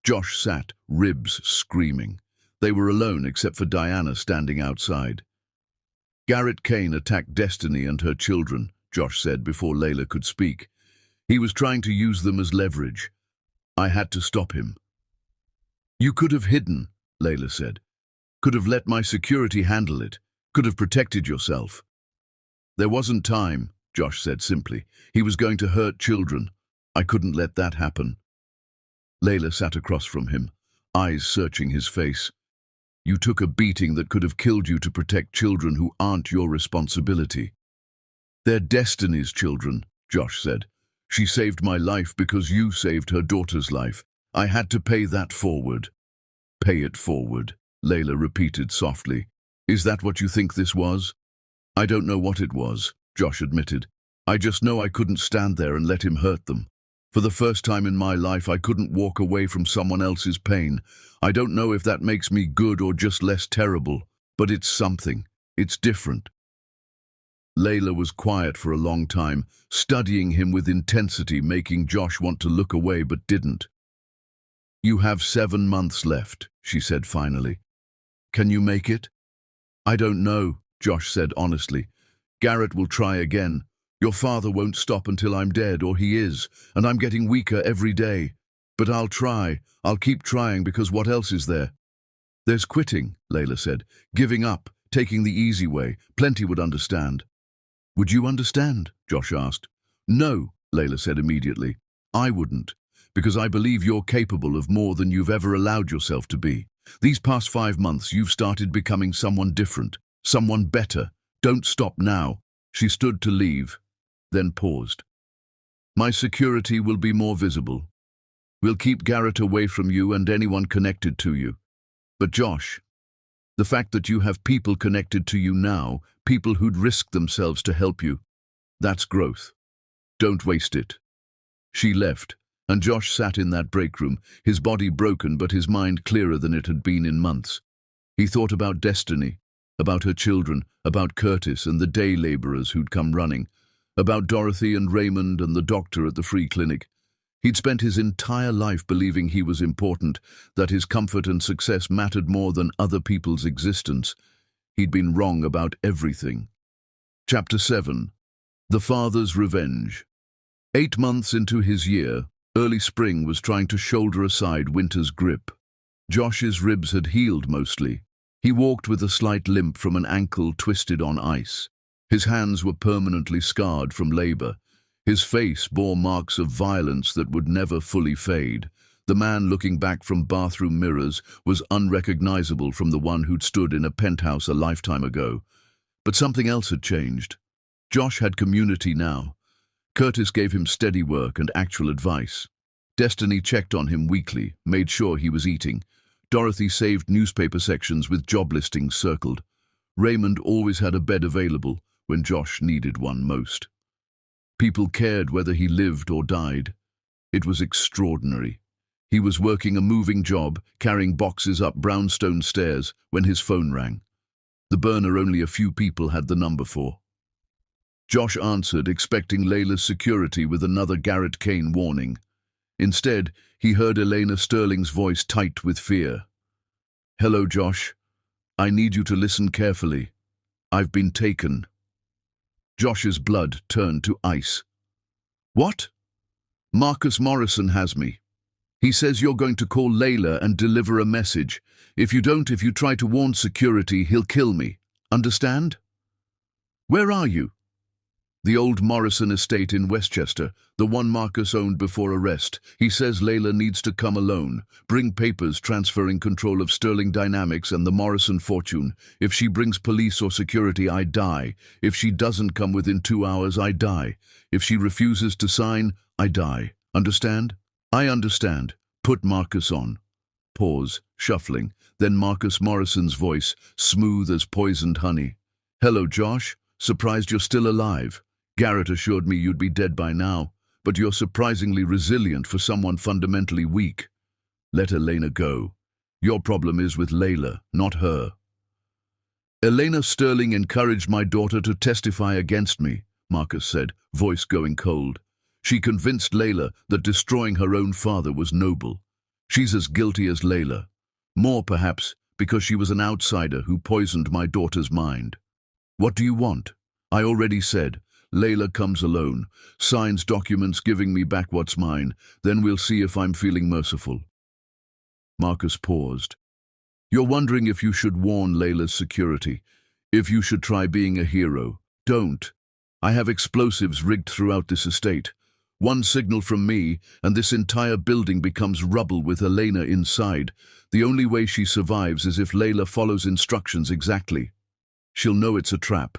Josh sat, ribs screaming. They were alone except for Diana standing outside. "Garrett Kane attacked Destiny and her children," Josh said before Layla could speak. "He was trying to use them as leverage. I had to stop him." "You could have hidden," Layla said. "Could have let my security handle it. Could have protected yourself." "There wasn't time," Josh said simply. "He was going to hurt children. I couldn't let that happen." Layla sat across from him, eyes searching his face. "You took a beating that could have killed you to protect children who aren't your responsibility." "They're Destiny's children," Josh said. "She saved my life because you saved her daughter's life. I had to pay that forward." "Pay it forward," Layla repeated softly. "Is that what you think this was?" "I don't know what it was," Josh admitted. "I just know I couldn't stand there and let him hurt them. For the first time in my life, I couldn't walk away from someone else's pain. I don't know if that makes me good or just less terrible, but it's something. It's different." Layla was quiet for a long time, studying him with intensity, making Josh want to look away but didn't. "You have 7 months left," she said finally. "Can you make it?" "I don't know," Josh said honestly. "Garrett will try again. Your father won't stop until I'm dead, or he is, and I'm getting weaker every day. But I'll try. I'll keep trying because what else is there?" "There's quitting," Layla said. "Giving up, taking the easy way. Plenty would understand. Would you understand? Josh asked. No, Layla said immediately. I wouldn't, because I believe you're capable of more than you've ever allowed yourself to be. These past 5 months, you've started becoming someone different, someone better. Don't stop now. She stood to leave, then paused. My security will be more visible. We'll keep Garrett away from you and anyone connected to you. But Josh, the fact that you have people connected to you now, people who'd risk themselves to help you, that's growth. Don't waste it. She left, and Josh sat in that break room, his body broken but his mind clearer than it had been in months. He thought about Destiny, about her children, about Curtis and the day laborers who'd come running, about Dorothy and Raymond and the doctor at the free clinic. He'd spent his entire life believing he was important, that his comfort and success mattered more than other people's existence. He'd been wrong about everything. Chapter 7. The Father's Revenge. 8 months into his year, early spring was trying to shoulder aside winter's grip. Josh's ribs had healed mostly. He walked with a slight limp from an ankle twisted on ice. His hands were permanently scarred from labor. His face bore marks of violence that would never fully fade. The man looking back from bathroom mirrors was unrecognizable from the one who'd stood in a penthouse a lifetime ago. But something else had changed. Josh had community now. Curtis gave him steady work and actual advice. Destiny checked on him weekly, made sure he was eating. Dorothy saved newspaper sections with job listings circled. Raymond always had a bed available when Josh needed one most. People cared whether he lived or died. It was extraordinary. He was working a moving job, carrying boxes up brownstone stairs, when his phone rang. The burner only a few people had the number for. Josh answered, expecting Layla's security with another Garrett Kane warning. Instead, he heard Elena Sterling's voice tight with fear. Hello, Josh. I need you to listen carefully. I've been taken. Josh's blood turned to ice. What? Marcus Morrison has me. He says you're going to call Layla and deliver a message. If you don't, if you try to warn security, he'll kill me. Understand? Where are you? The old Morrison estate in Westchester, the one Marcus owned before arrest. He says Layla needs to come alone, bring papers transferring control of Sterling Dynamics and the Morrison fortune. If she brings police or security, I die. If she doesn't come within 2 hours, I die. If she refuses to sign, I die. Understand? I understand. Put Marcus on. Pause, shuffling. Then Marcus Morrison's voice, smooth as poisoned honey. Hello, Josh. Surprised you're still alive. Garrett assured me you'd be dead by now, but you're surprisingly resilient for someone fundamentally weak. Let Elena go. Your problem is with Layla, not her. Elena Sterling encouraged my daughter to testify against me, Marcus said, voice going cold. She convinced Layla that destroying her own father was noble. She's as guilty as Layla. More, perhaps, because she was an outsider who poisoned my daughter's mind. What do you want? I already said. Layla comes alone, signs documents giving me back what's mine, then we'll see if I'm feeling merciful. Marcus paused. You're wondering if you should warn Layla's security, if you should try being a hero. Don't. I have explosives rigged throughout this estate. One signal from me, and this entire building becomes rubble with Elena inside. The only way she survives is if Layla follows instructions exactly. She'll know it's a trap.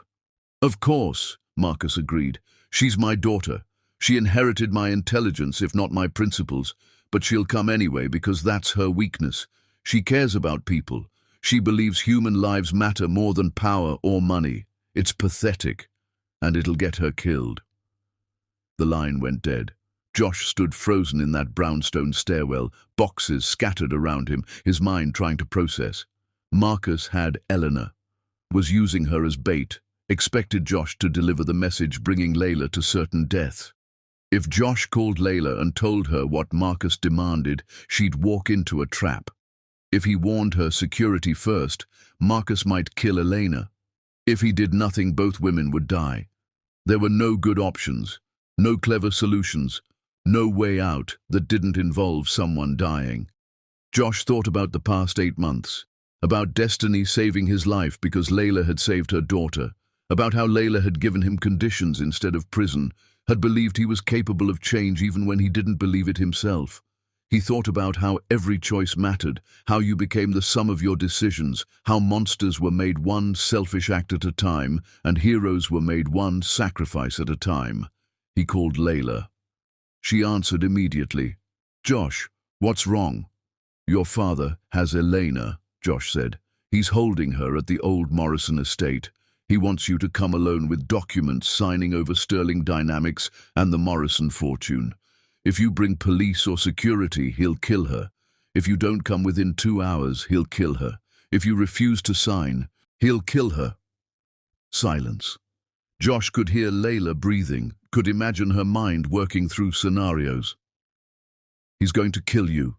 Of course, Marcus agreed. She's my daughter. She inherited my intelligence, if not my principles, but she'll come anyway because that's her weakness. She cares about people. She believes human lives matter more than power or money. It's pathetic, and it'll get her killed. The line went dead. Josh stood frozen in that brownstone stairwell, boxes scattered around him, his mind trying to process. Marcus had Eleanor, was using her as bait, expected Josh to deliver the message bringing Layla to certain death. If Josh called Layla and told her what Marcus demanded, she'd walk into a trap. If he warned her security first, Marcus might kill Elena. If he did nothing, both women would die. There were no good options, no clever solutions, no way out that didn't involve someone dying. Josh thought about the past 8 months. About Destiny saving his life because Layla had saved her daughter, about how Layla had given him conditions instead of prison, had believed he was capable of change even when he didn't believe it himself. He thought about how every choice mattered, how you became the sum of your decisions, how monsters were made one selfish act at a time, and heroes were made one sacrifice at a time. He called Layla. She answered immediately. "Josh, what's wrong?" "Your father has Elena," Josh said. "He's holding her at the old Morrison estate. He wants you to come alone with documents signing over Sterling Dynamics and the Morrison fortune. If you bring police or security, he'll kill her. If you don't come within 2 hours, he'll kill her. If you refuse to sign, he'll kill her." Silence. Josh could hear Layla breathing, could imagine her mind working through scenarios. "He's going to kill you,"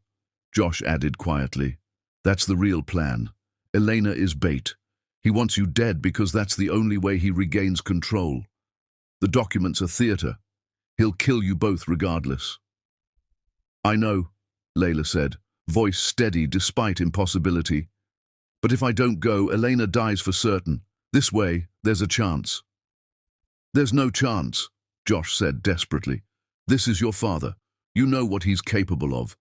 Josh added quietly. "That's the real plan. Elena is bait. He wants you dead because that's the only way he regains control. The documents are theater. He'll kill you both regardless." "I know," Layla said, voice steady despite impossibility. "But if I don't go, Elena dies for certain. This way, there's a chance." "There's no chance," Josh said desperately. "This is your father. You know what he's capable of."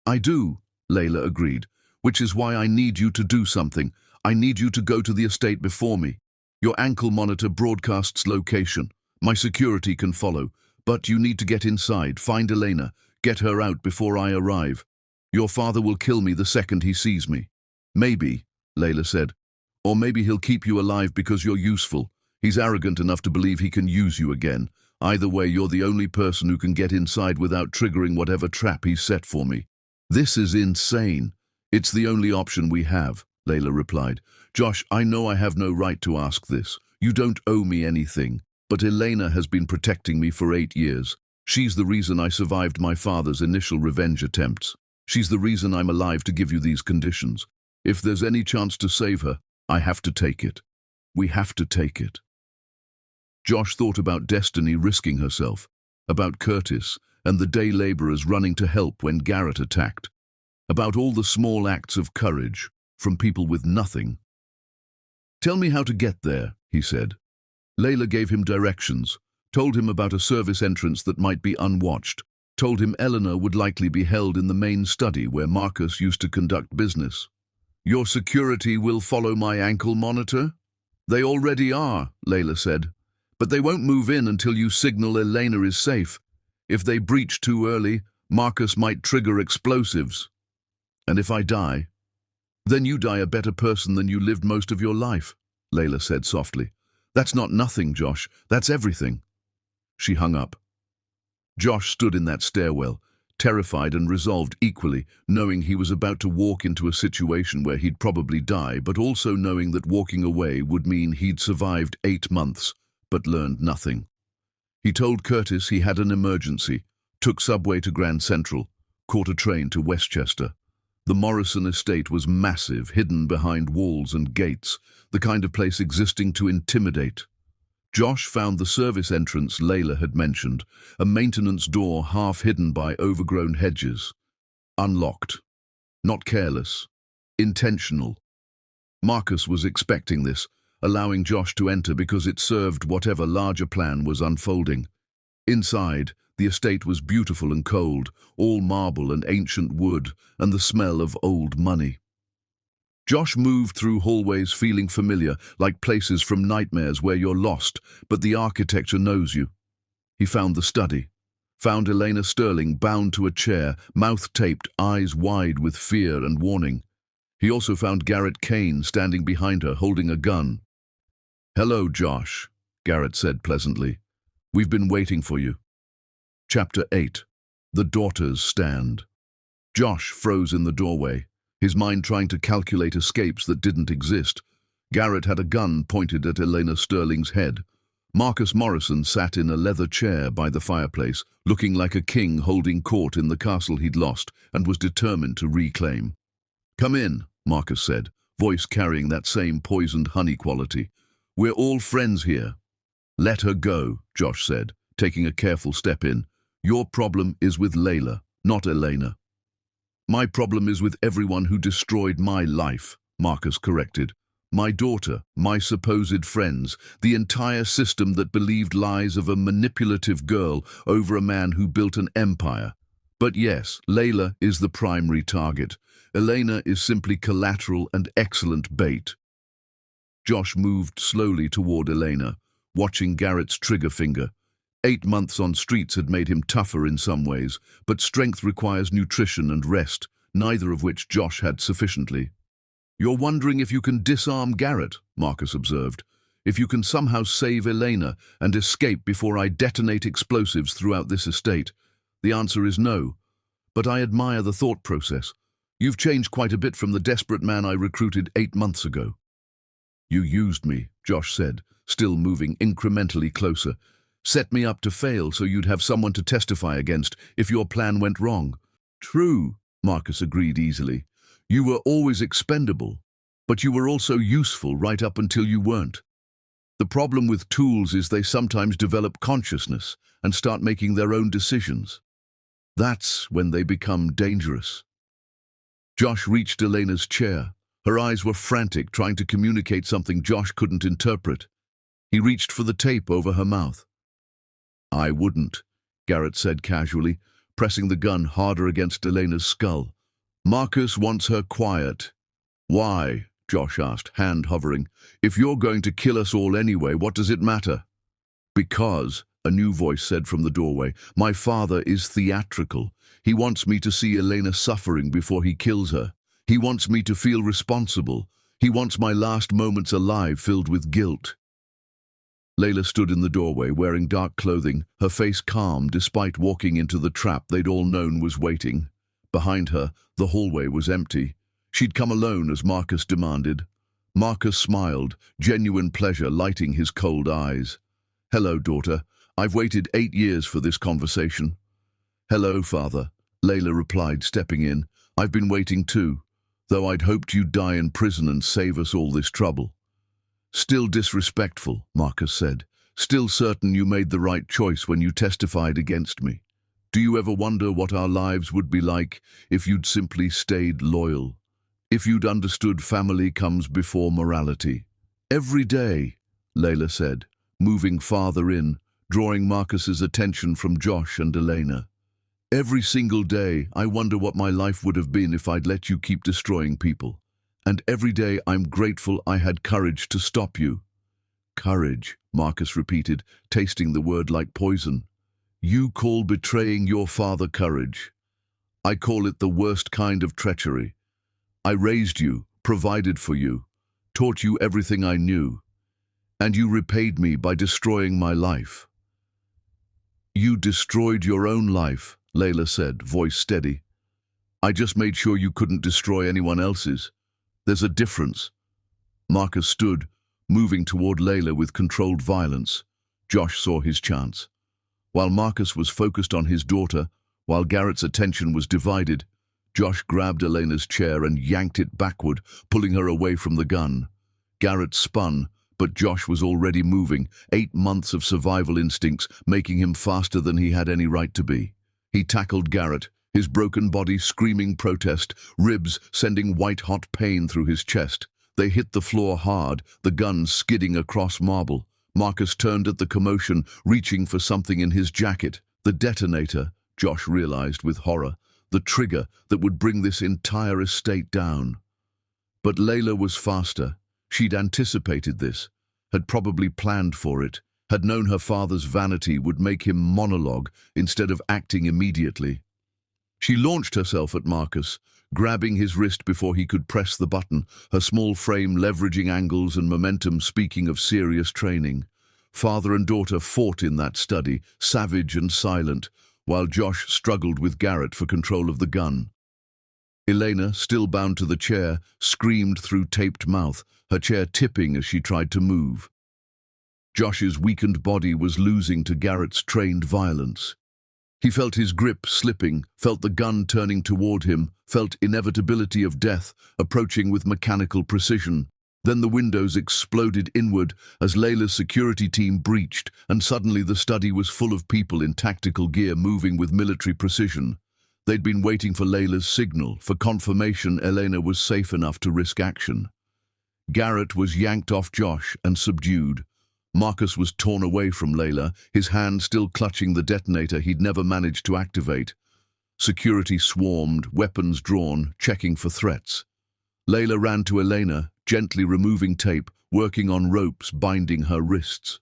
"I do," Layla agreed, "which is why I need you to do something. I need you to go to the estate before me. Your ankle monitor broadcasts location. My security can follow. But you need to get inside, find Elena, get her out before I arrive. Your father will kill me the second he sees me." "Maybe," Layla said. "Or maybe he'll keep you alive because you're useful. He's arrogant enough to believe he can use you again. Either way, you're the only person who can get inside without triggering whatever trap he's set for me." "This is insane." "It's the only option we have," Layla replied. "Josh, I know I have no right to ask this. You don't owe me anything. But Elena has been protecting me for 8 years. She's the reason I survived my father's initial revenge attempts. She's the reason I'm alive to give you these conditions. If there's any chance to save her, I have to take it. We have to take it." Josh thought about Destiny risking herself, about Curtis and the day laborers running to help when Garrett attacked, about all the small acts of courage from people with nothing. "Tell me how to get there," he said. Layla gave him directions, told him about a service entrance that might be unwatched, told him Eleanor would likely be held in the main study where Marcus used to conduct business. "Your security will follow my ankle monitor?" "They already are," Layla said. "But they won't move in until you signal Elena is safe. If they breach too early, Marcus might trigger explosives." "And if I die?" "Then you die a better person than you lived most of your life," Layla said softly. "That's not nothing, Josh. That's everything." She hung up. Josh stood in that stairwell, terrified and resolved equally, knowing he was about to walk into a situation where he'd probably die, but also knowing that walking away would mean he'd survived 8 months, but learned nothing. He told Curtis he had an emergency, took subway to Grand Central, caught a train to Westchester. The Morrison estate was massive, hidden behind walls and gates, the kind of place existing to intimidate. Josh found the service entrance Layla had mentioned, a maintenance door half hidden by overgrown hedges. Unlocked. Not careless. Intentional. Marcus was expecting this, allowing Josh to enter because it served whatever larger plan was unfolding. Inside, the estate was beautiful and cold, all marble and ancient wood, and the smell of old money. Josh moved through hallways feeling familiar, like places from nightmares where you're lost, but the architecture knows you. He found the study, found Elena Sterling bound to a chair, mouth taped, eyes wide with fear and warning. He also found Garrett Kane standing behind her, holding a gun. "Hello, Josh," Garrett said pleasantly. "We've been waiting for you." Chapter 8. The Daughter's Stand. Josh froze in the doorway, his mind trying to calculate escapes that didn't exist. Garrett had a gun pointed at Elena Sterling's head. Marcus Morrison sat in a leather chair by the fireplace, looking like a king holding court in the castle he'd lost and was determined to reclaim. "Come in," Marcus said, voice carrying that same poisoned honey quality. "We're all friends here." "Let her go," Josh said, taking a careful step in. "Your problem is with Layla, not Elena." "My problem is with everyone who destroyed my life," Marcus corrected. My daughter, my supposed friends, the entire system that believed lies of a manipulative girl over a man who built an empire. But yes, Layla is the primary target. Elena is simply collateral and excellent bait. Josh moved slowly toward Elena, watching Garrett's trigger finger. 8 months on streets had made him tougher in some ways, but strength requires nutrition and rest, neither of which Josh had sufficiently. You're wondering if you can disarm Garrett, Marcus observed. If you can somehow save Elena and escape before I detonate explosives throughout this estate. The answer is no. But I admire the thought process. You've changed quite a bit from the desperate man I recruited 8 months ago. You used me, Josh said, still moving incrementally closer. Set me up to fail so you'd have someone to testify against if your plan went wrong. True, Marcus agreed easily. You were always expendable, but you were also useful right up until you weren't. The problem with tools is they sometimes develop consciousness and start making their own decisions. That's when they become dangerous. Josh reached Elena's chair. Her eyes were frantic, trying to communicate something Josh couldn't interpret. He reached for the tape over her mouth. I wouldn't, Garrett said casually, pressing the gun harder against Elena's skull. Marcus wants her quiet. Why? Josh asked, hand hovering. If you're going to kill us all anyway, what does it matter? Because, a new voice said from the doorway, my father is theatrical. He wants me to see Elena suffering before he kills her. He wants me to feel responsible. He wants my last moments alive filled with guilt. Layla stood in the doorway, wearing dark clothing, her face calm despite walking into the trap they'd all known was waiting. Behind her, the hallway was empty. She'd come alone as Marcus demanded. Marcus smiled, genuine pleasure lighting his cold eyes. Hello, daughter. I've waited 8 years for this conversation. Hello, father, Layla replied, stepping in. I've been waiting too, though I'd hoped you'd die in prison and save us all this trouble. Still disrespectful, Marcus said. Still certain you made the right choice when you testified against me. Do you ever wonder what our lives would be like if you'd simply stayed loyal? If you'd understood family comes before morality? Every day, Layla said, moving farther in, drawing Marcus's attention from Josh and Elena. Every single day, I wonder what my life would have been if I'd let you keep destroying people. And every day I'm grateful I had courage to stop you. Courage, Marcus repeated, tasting the word like poison. You call betraying your father courage. I call it the worst kind of treachery. I raised you, provided for you, taught you everything I knew, and you repaid me by destroying my life. You destroyed your own life, Layla said, voice steady. I just made sure you couldn't destroy anyone else's. There's a difference. Marcus stood, moving toward Layla with controlled violence. Josh saw his chance. While Marcus was focused on his daughter, while Garrett's attention was divided, Josh grabbed Elena's chair and yanked it backward, pulling her away from the gun. Garrett spun, but Josh was already moving, 8 months of survival instincts making him faster than he had any right to be. He tackled Garrett, his broken body screaming protest, ribs sending white-hot pain through his chest. They hit the floor hard, the gun skidding across marble. Marcus turned at the commotion, reaching for something in his jacket. The detonator, Josh realized with horror, the trigger that would bring this entire estate down. But Layla was faster. She'd anticipated this, had probably planned for it, had known her father's vanity would make him monologue instead of acting immediately. She launched herself at Marcus, grabbing his wrist before he could press the button, her small frame leveraging angles and momentum speaking of serious training. Father and daughter fought in that study, savage and silent, while Josh struggled with Garrett for control of the gun. Elena, still bound to the chair, screamed through taped mouth, her chair tipping as she tried to move. Josh's weakened body was losing to Garrett's trained violence. He felt his grip slipping, felt the gun turning toward him, felt inevitability of death approaching with mechanical precision. Then the windows exploded inward as Layla's security team breached, and suddenly the study was full of people in tactical gear moving with military precision. They'd been waiting for Layla's signal, for confirmation Elena was safe enough to risk action. Garrett was yanked off Josh and subdued. Marcus was torn away from Layla, his hand still clutching the detonator he'd never managed to activate. Security swarmed, weapons drawn, checking for threats. Layla ran to Elena, gently removing tape, working on ropes binding her wrists.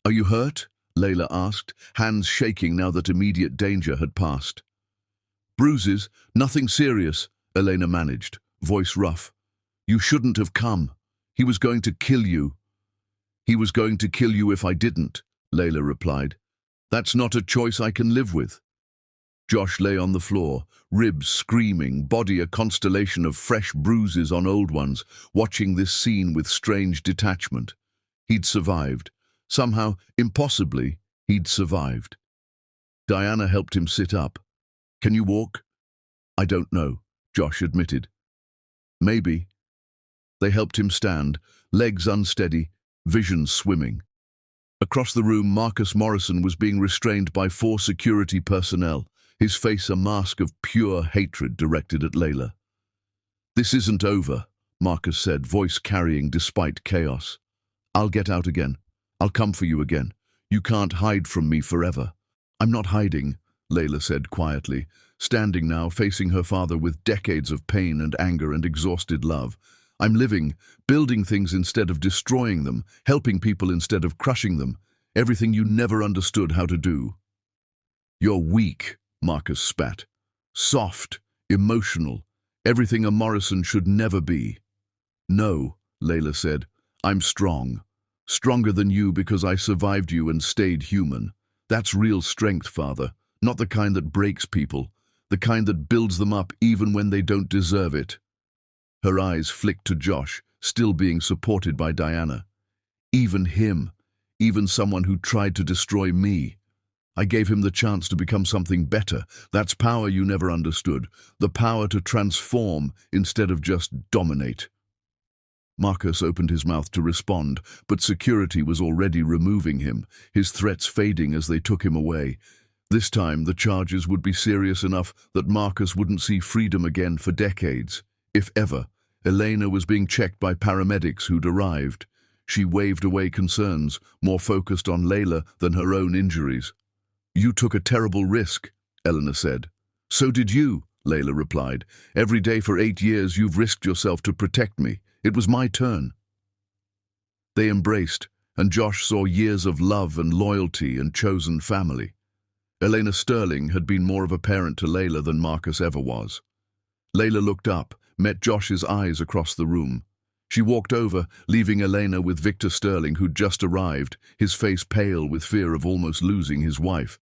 "Are you hurt?" Layla asked, hands shaking now that immediate danger had passed. "Bruises, nothing serious," Elena managed, voice rough. "You shouldn't have come. He was going to kill you." "He was going to kill you if I didn't," Layla replied. "That's not a choice I can live with." Josh lay on the floor, ribs screaming, body a constellation of fresh bruises on old ones, watching this scene with strange detachment. He'd survived. Somehow, impossibly, he'd survived. Diana helped him sit up. "Can you walk?" "I don't know," Josh admitted. "Maybe." They helped him stand, legs unsteady, vision swimming. Across the room, Marcus Morrison was being restrained by 4 security personnel, his face a mask of pure hatred directed at Layla. "This isn't over," Marcus said, voice carrying despite chaos. "I'll get out again. I'll come for you again. You can't hide from me forever." "I'm not hiding," Layla said quietly, standing now facing her father with decades of pain and anger and exhausted love. "I'm living, building things instead of destroying them, helping people instead of crushing them, everything you never understood how to do." "You're weak," Marcus spat. "Soft, emotional, everything a Morrison should never be." "No," Layla said, "I'm strong. Stronger than you because I survived you and stayed human. That's real strength, father, not the kind that breaks people, the kind that builds them up even when they don't deserve it." Her eyes flicked to Josh, still being supported by Diana. "Even him, even someone who tried to destroy me. I gave him the chance to become something better. That's power you never understood, the power to transform instead of just dominate." Marcus opened his mouth to respond, but security was already removing him, his threats fading as they took him away. This time the charges would be serious enough that Marcus wouldn't see freedom again for decades. If ever. Elena was being checked by paramedics who'd arrived. She waved away concerns, more focused on Layla than her own injuries. "You took a terrible risk," Elena said. "So did you," Layla replied. "Every day for 8 years you've risked yourself to protect me. It was my turn." They embraced, and Josh saw years of love and loyalty and chosen family. Elena Sterling had been more of a parent to Layla than Marcus ever was. Layla looked up, met Josh's eyes across the room. She walked over, leaving Elena with Victor Sterling, who'd just arrived, his face pale with fear of almost losing his wife.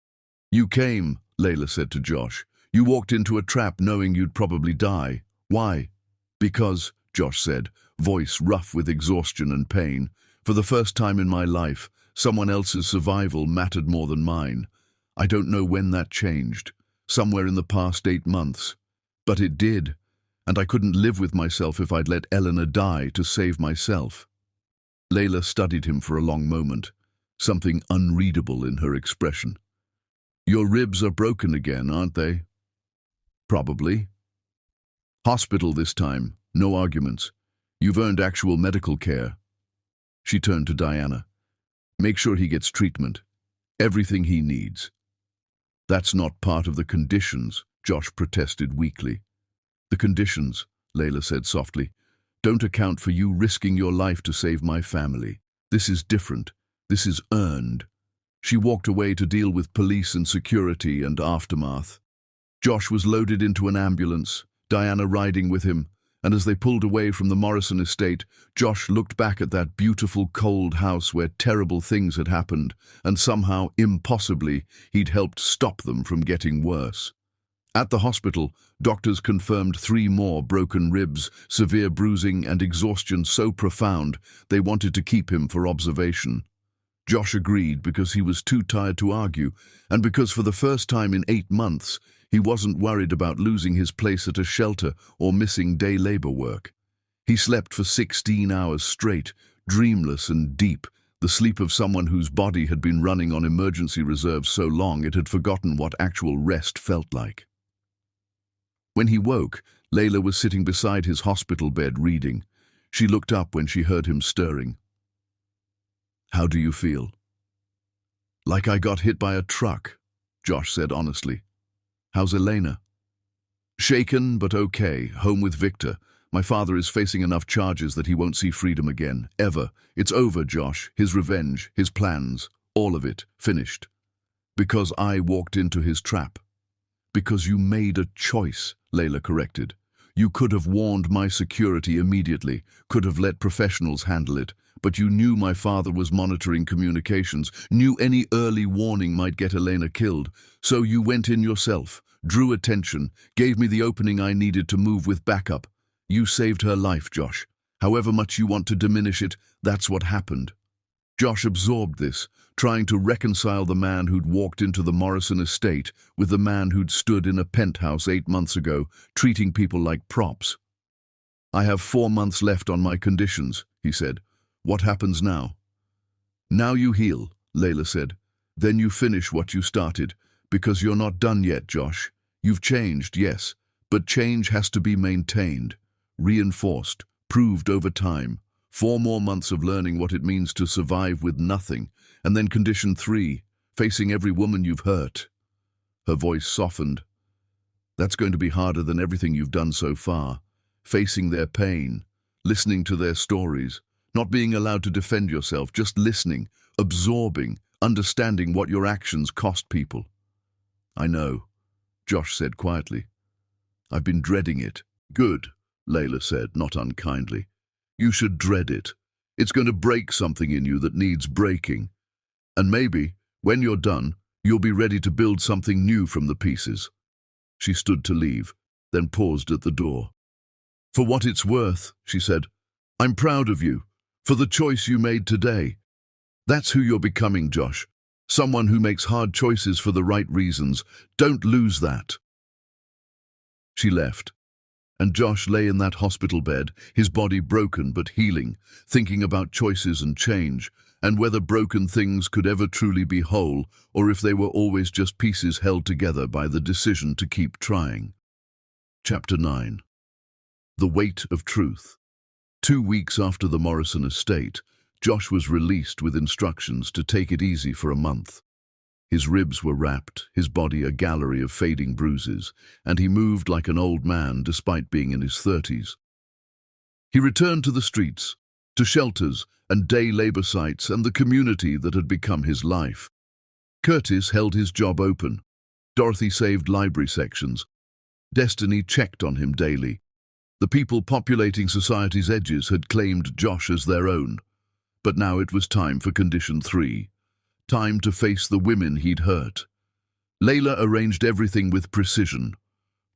"You came," Layla said to Josh. "You walked into a trap knowing you'd probably die. Why?" "Because," Josh said, voice rough with exhaustion and pain, "for the first time in my life, someone else's survival mattered more than mine. I don't know when that changed, somewhere in the past 8 months. But it did, and I couldn't live with myself if I'd let Eleanor die to save myself." Layla studied him for a long moment, something unreadable in her expression. "Your ribs are broken again, aren't they?" "Probably." "Hospital this time, no arguments. You've earned actual medical care." She turned to Diana. "Make sure he gets treatment. Everything he needs." "That's not part of the conditions," Josh protested weakly. "The conditions," Layla said softly, "don't account for you risking your life to save my family. This is different. This is earned." She walked away to deal with police and security and aftermath. Josh was loaded into an ambulance, Diana riding with him, and as they pulled away from the Morrison estate, Josh looked back at that beautiful cold house where terrible things had happened, and somehow, impossibly, he'd helped stop them from getting worse. At the hospital, doctors confirmed 3 more broken ribs, severe bruising and exhaustion so profound they wanted to keep him for observation. Josh agreed because he was too tired to argue, and because for the first time in 8 months, he wasn't worried about losing his place at a shelter or missing day labor work. He slept for 16 hours straight, dreamless and deep, the sleep of someone whose body had been running on emergency reserve so long it had forgotten what actual rest felt like. When he woke, Layla was sitting beside his hospital bed reading. She looked up when she heard him stirring. "How do you feel?" "Like I got hit by a truck," Josh said honestly. "How's Elena?" "Shaken, but okay, home with Victor. My father is facing enough charges that he won't see freedom again, ever. It's over, Josh. His revenge, his plans, all of it, finished. Because I walked into his trap." "Because you made a choice," Layla corrected. "You could have warned my security immediately, could have let professionals handle it, but you knew my father was monitoring communications, knew any early warning might get Elena killed, so you went in yourself, drew attention, gave me the opening I needed to move with backup. You saved her life, Josh. However much you want to diminish it, that's what happened." Josh absorbed this, trying to reconcile the man who'd walked into the Morrison estate with the man who'd stood in a penthouse 8 months ago, treating people like props. "I have 4 months left on my conditions," he said. "What happens now?" "Now you heal," Layla said. "Then you finish what you started, because you're not done yet, Josh. You've changed, yes, but change has to be maintained, reinforced, proved over time. 4 more months of learning what it means to survive with nothing, and then condition 3, facing every woman you've hurt." Her voice softened. "That's going to be harder than everything you've done so far. Facing their pain, listening to their stories, not being allowed to defend yourself, just listening, absorbing, understanding what your actions cost people." "I know," Josh said quietly. "I've been dreading it." "Good," Layla said, not unkindly. "You should dread it. It's going to break something in you that needs breaking. And maybe, when you're done, you'll be ready to build something new from the pieces." She stood to leave, then paused at the door. "For what it's worth," she said, "I'm proud of you, for the choice you made today. That's who you're becoming, Josh. Someone who makes hard choices for the right reasons. Don't lose that." She left, and Josh lay in that hospital bed, his body broken but healing, thinking about choices and change, and whether broken things could ever truly be whole, or if they were always just pieces held together by the decision to keep trying. Chapter 9. The Weight of Truth. 2 weeks after the Morrison estate, Josh was released with instructions to take it easy for a month. His ribs were wrapped, his body a gallery of fading bruises, and he moved like an old man despite being in his 30s. He returned to the streets, to shelters and day labor sites and the community that had become his life. Curtis held his job open. Dorothy saved library sections. Destiny checked on him daily. The people populating society's edges had claimed Josh as their own. But now it was time for Condition 3. Time to face the women he'd hurt. Layla arranged everything with precision.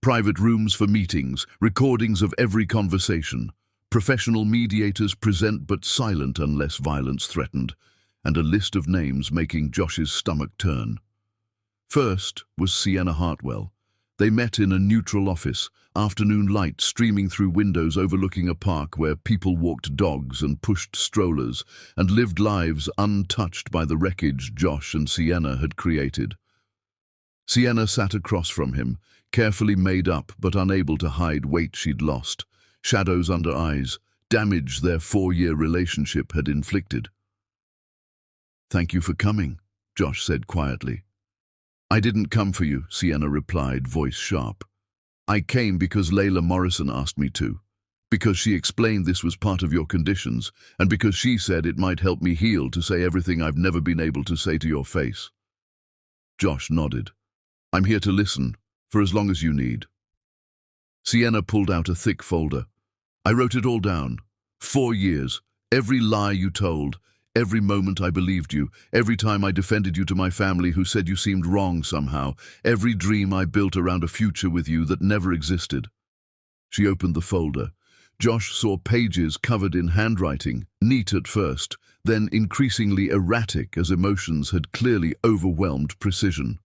Private rooms for meetings, recordings of every conversation. Professional mediators present but silent unless violence threatened, and a list of names making Josh's stomach turn. First was Sienna Hartwell. They met in a neutral office, afternoon light streaming through windows overlooking a park where people walked dogs and pushed strollers and lived lives untouched by the wreckage Josh and Sienna had created. Sienna sat across from him, carefully made up but unable to hide weight she'd lost, shadows under eyes, damage their 4-year relationship had inflicted. "Thank you for coming," Josh said quietly. "I didn't come for you," Sienna replied, voice sharp. "I came because Layla Morrison asked me to, because she explained this was part of your conditions, and because she said it might help me heal to say everything I've never been able to say to your face." Josh nodded. "I'm here to listen, for as long as you need." Sienna pulled out a thick folder. "I wrote it all down. 4 years, every lie you told, every moment I believed you, every time I defended you to my family who said you seemed wrong somehow, every dream I built around a future with you that never existed." She opened the folder. Josh saw pages covered in handwriting, neat at first, then increasingly erratic as emotions had clearly overwhelmed precision.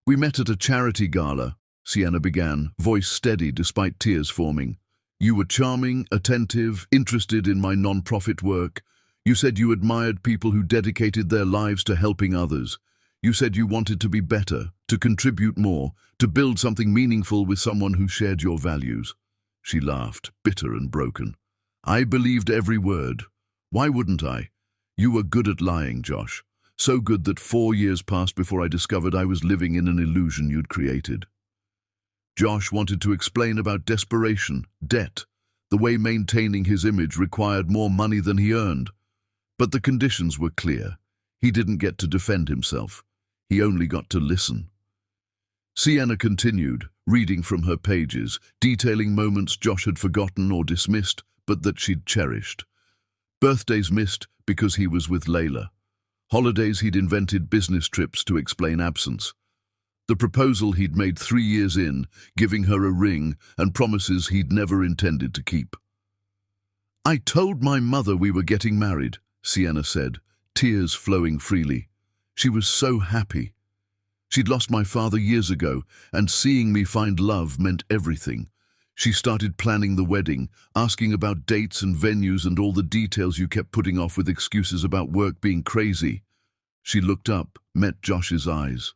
"We met at a charity gala," Sienna began, voice steady despite tears forming. "You were charming, attentive, interested in my non-profit work. You said you admired people who dedicated their lives to helping others. You said you wanted to be better, to contribute more, to build something meaningful with someone who shared your values." She laughed, bitter and broken. "I believed every word. Why wouldn't I? You were good at lying, Josh. So good that 4 years passed before I discovered I was living in an illusion you'd created." Josh wanted to explain about desperation, debt, the way maintaining his image required more money than he earned. But the conditions were clear. He didn't get to defend himself. He only got to listen. Sienna continued, reading from her pages, detailing moments Josh had forgotten or dismissed, but that she'd cherished. Birthdays missed because he was with Layla. Holidays he'd invented business trips to explain absence. The proposal he'd made 3 years in, giving her a ring, and promises he'd never intended to keep. "I told my mother we were getting married," Sienna said, tears flowing freely. She was so happy. She'd lost my father years ago, and seeing me find love meant everything. She started planning the wedding, asking about dates and venues and all the details you kept putting off with excuses about work being crazy. She looked up, met Josh's eyes.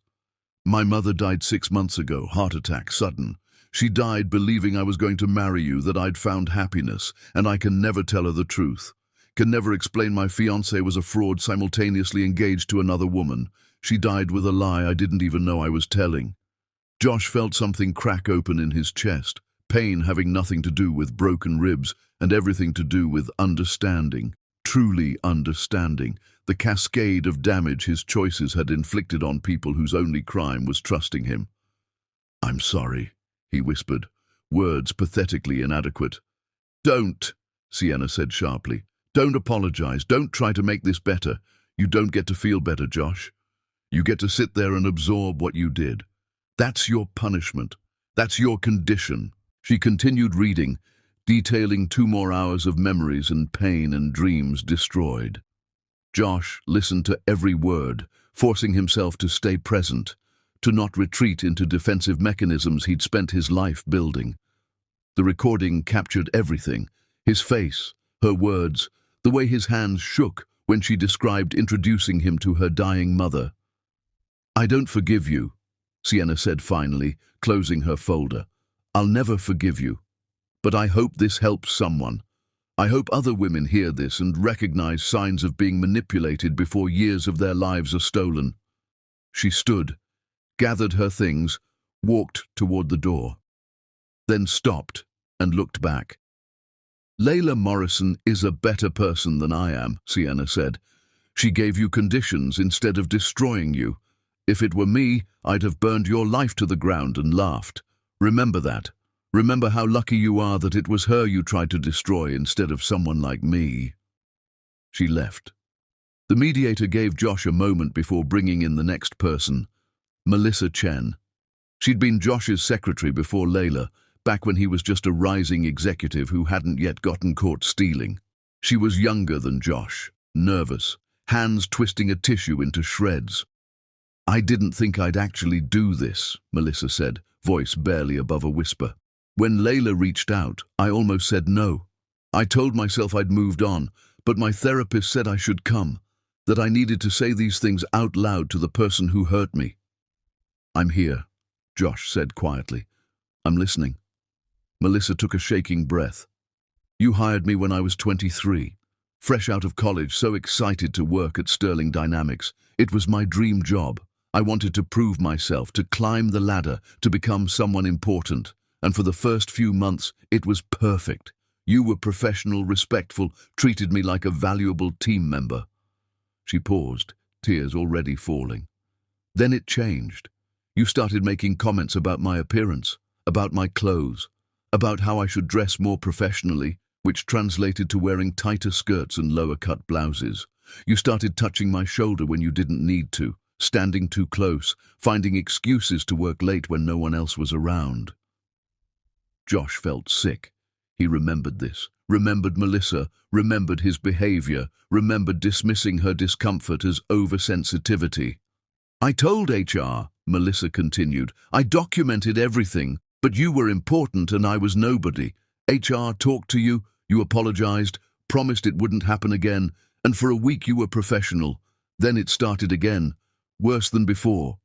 "My mother died 6 months ago, heart attack, sudden. She died believing I was going to marry you, that I'd found happiness, and I can never tell her the truth. Can never explain my fiancé was a fraud simultaneously engaged to another woman. She died with a lie I didn't even know I was telling." Josh felt something crack open in his chest, pain having nothing to do with broken ribs and everything to do with understanding, truly understanding, the cascade of damage his choices had inflicted on people whose only crime was trusting him. "I'm sorry," he whispered, words pathetically inadequate. "Don't," Sienna said sharply. "Don't apologize. Don't try to make this better. You don't get to feel better, Josh. You get to sit there and absorb what you did. That's your punishment. That's your condition." She continued reading, detailing 2 more hours of memories and pain and dreams destroyed. Josh listened to every word, forcing himself to stay present, to not retreat into defensive mechanisms he'd spent his life building. The recording captured everything: his face, her words, the way his hands shook when she described introducing him to her dying mother. "I don't forgive you," Sienna said finally, closing her folder. "I'll never forgive you. But I hope this helps someone. I hope other women hear this and recognize signs of being manipulated before years of their lives are stolen." She stood, gathered her things, walked toward the door, then stopped and looked back. "Layla Morrison is a better person than I am," Sienna said. "She gave you conditions instead of destroying you. If it were me, I'd have burned your life to the ground and laughed. Remember that. Remember how lucky you are that it was her you tried to destroy instead of someone like me." She left. The mediator gave Josh a moment before bringing in the next person, Melissa Chen. She'd been Josh's secretary before Layla, back when he was just a rising executive who hadn't yet gotten caught stealing. She was younger than Josh, nervous, hands twisting a tissue into shreds. "I didn't think I'd actually do this," Melissa said, voice barely above a whisper. "When Layla reached out, I almost said no. I told myself I'd moved on, but my therapist said I should come, that I needed to say these things out loud to the person who hurt me." "I'm here," Josh said quietly. "I'm listening." Melissa took a shaking breath. "You hired me when I was 23, fresh out of college, so excited to work at Sterling Dynamics. It was my dream job. I wanted to prove myself, to climb the ladder, to become someone important. And for the first few months, it was perfect. You were professional, respectful, treated me like a valuable team member." She paused, tears already falling. "Then it changed. You started making comments about my appearance, about my clothes, about how I should dress more professionally, which translated to wearing tighter skirts and lower-cut blouses. You started touching my shoulder when you didn't need to, standing too close, finding excuses to work late when no one else was around." Josh felt sick. He remembered this, remembered Melissa, remembered his behavior, remembered dismissing her discomfort as oversensitivity. "I told HR," Melissa continued. "I documented everything, but you were important and I was nobody. HR talked to you, you apologized, promised it wouldn't happen again, and for a week you were professional. Then it started again, worse than before."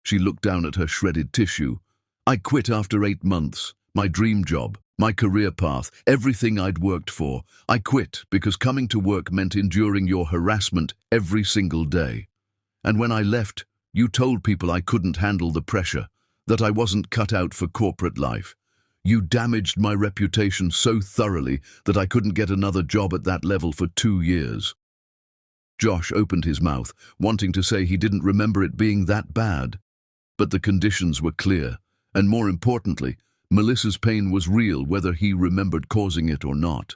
She looked down at her shredded tissue. I quit after 8 months. My dream job, my career path, everything I'd worked for. I quit because coming to work meant enduring your harassment every single day. And when I left, you told people I couldn't handle the pressure, that I wasn't cut out for corporate life. You damaged my reputation so thoroughly that I couldn't get another job at that level for 2 years. Josh opened his mouth, wanting to say he didn't remember it being that bad. But the conditions were clear, and more importantly, Melissa's pain was real whether he remembered causing it or not.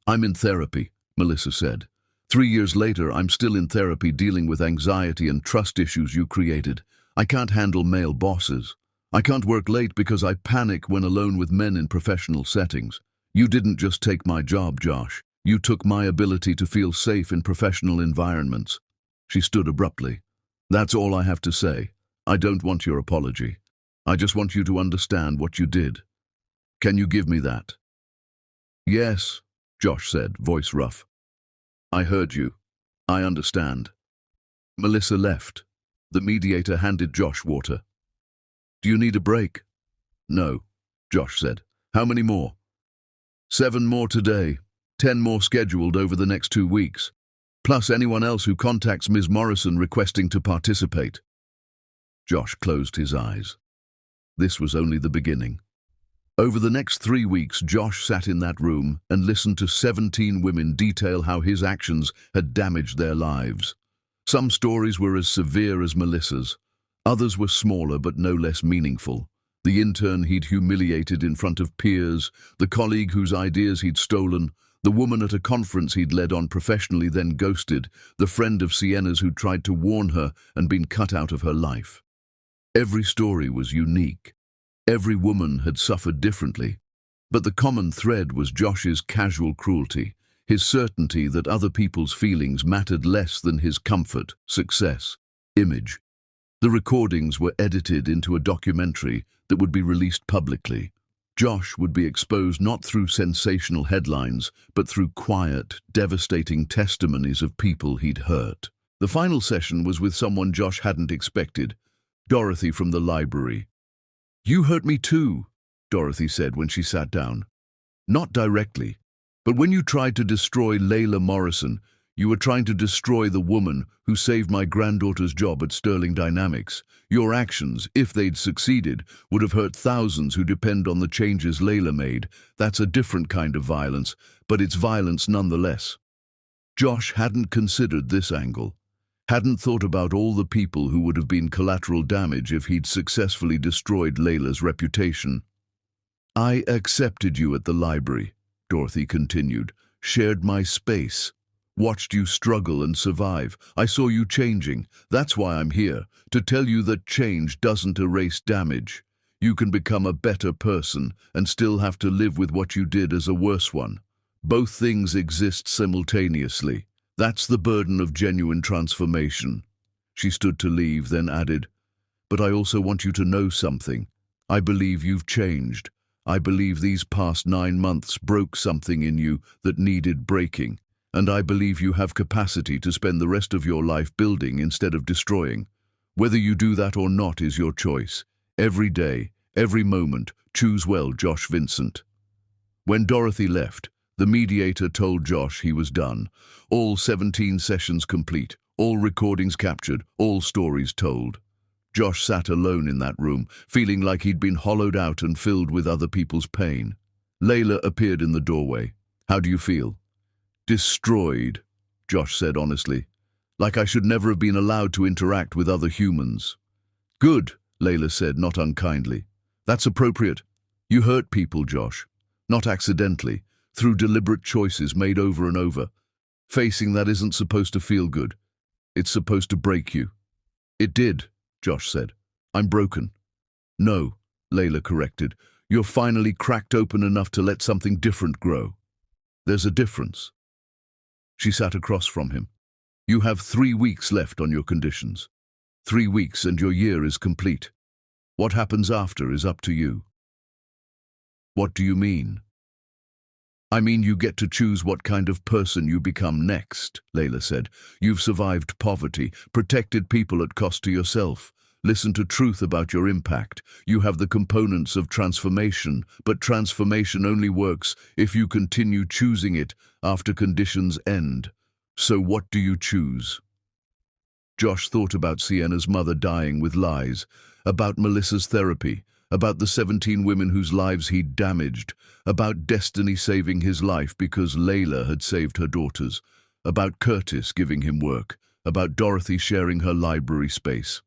I'm in therapy, Melissa said. 3 years later, I'm still in therapy dealing with anxiety and trust issues you created. I can't handle male bosses. I can't work late because I panic when alone with men in professional settings. You didn't just take my job, Josh. You took my ability to feel safe in professional environments. She stood abruptly. That's all I have to say. I don't want your apology. I just want you to understand what you did. Can you give me that? Yes, Josh said, voice rough. I heard you. I understand. Melissa left. The mediator handed Josh water. Do you need a break? No, Josh said. How many more? 7 more today, 10 more scheduled over the next 2 weeks, plus anyone else who contacts Ms. Morrison requesting to participate. Josh closed his eyes. This was only the beginning. Over the next 3 weeks, Josh sat in that room and listened to 17 women detail how his actions had damaged their lives. Some stories were as severe as Melissa's. Others were smaller but no less meaningful. The intern he'd humiliated in front of peers, the colleague whose ideas he'd stolen, the woman at a conference he'd led on professionally then ghosted, the friend of Sienna's who'd tried to warn her and been cut out of her life. Every story was unique. Every woman had suffered differently. But the common thread was Josh's casual cruelty, his certainty that other people's feelings mattered less than his comfort, success, image. The recordings were edited into a documentary that would be released publicly. Josh would be exposed not through sensational headlines, but through quiet, devastating testimonies of people he'd hurt. The final session was with someone Josh hadn't expected, Dorothy from the library. You hurt me too, Dorothy said when she sat down. Not directly, but when you tried to destroy Layla Morrison, you were trying to destroy the woman who saved my granddaughter's job at Sterling Dynamics. Your actions, if they'd succeeded, would have hurt thousands who depend on the changes Layla made. That's a different kind of violence, but it's violence nonetheless. Josh hadn't considered this angle. Hadn't thought about all the people who would have been collateral damage if he'd successfully destroyed Layla's reputation. I accepted you at the library, Dorothy continued, shared my space, watched you struggle and survive. I saw you changing. That's why I'm here, to tell you that change doesn't erase damage. You can become a better person and still have to live with what you did as a worse one. Both things exist simultaneously. That's the burden of genuine transformation. She stood to leave, then added, but I also want you to know something. I believe you've changed. I believe these past 9 months broke something in you that needed breaking. And I believe you have capacity to spend the rest of your life building instead of destroying. Whether you do that or not is your choice. Every day, every moment, choose well, Josh Vincent. When Dorothy left, the mediator told Josh he was done. All 17 sessions complete, all recordings captured, all stories told. Josh sat alone in that room, feeling like he'd been hollowed out and filled with other people's pain. Layla appeared in the doorway. How do you feel? Destroyed, Josh said honestly. Like I should never have been allowed to interact with other humans. Good, Layla said, not unkindly. That's appropriate. You hurt people, Josh. Not accidentally. Through deliberate choices made over and over. Facing that isn't supposed to feel good. It's supposed to break you. It did, Josh said. I'm broken. No, Layla corrected. You're finally cracked open enough to let something different grow. There's a difference. She sat across from him. You have 3 weeks left on your conditions. 3 weeks and your year is complete. What happens after is up to you. What do you mean? I mean you get to choose what kind of person you become next, Layla said. You've survived poverty, protected people at cost to yourself. Listen to truth about your impact. You have the components of transformation, but transformation only works if you continue choosing it after conditions end. So what do you choose? Josh thought about Sienna's mother dying with lies, about Melissa's therapy, about the 17 women whose lives he'd damaged, about Destiny saving his life because Layla had saved her daughters, about Curtis giving him work, about Dorothy sharing her library space.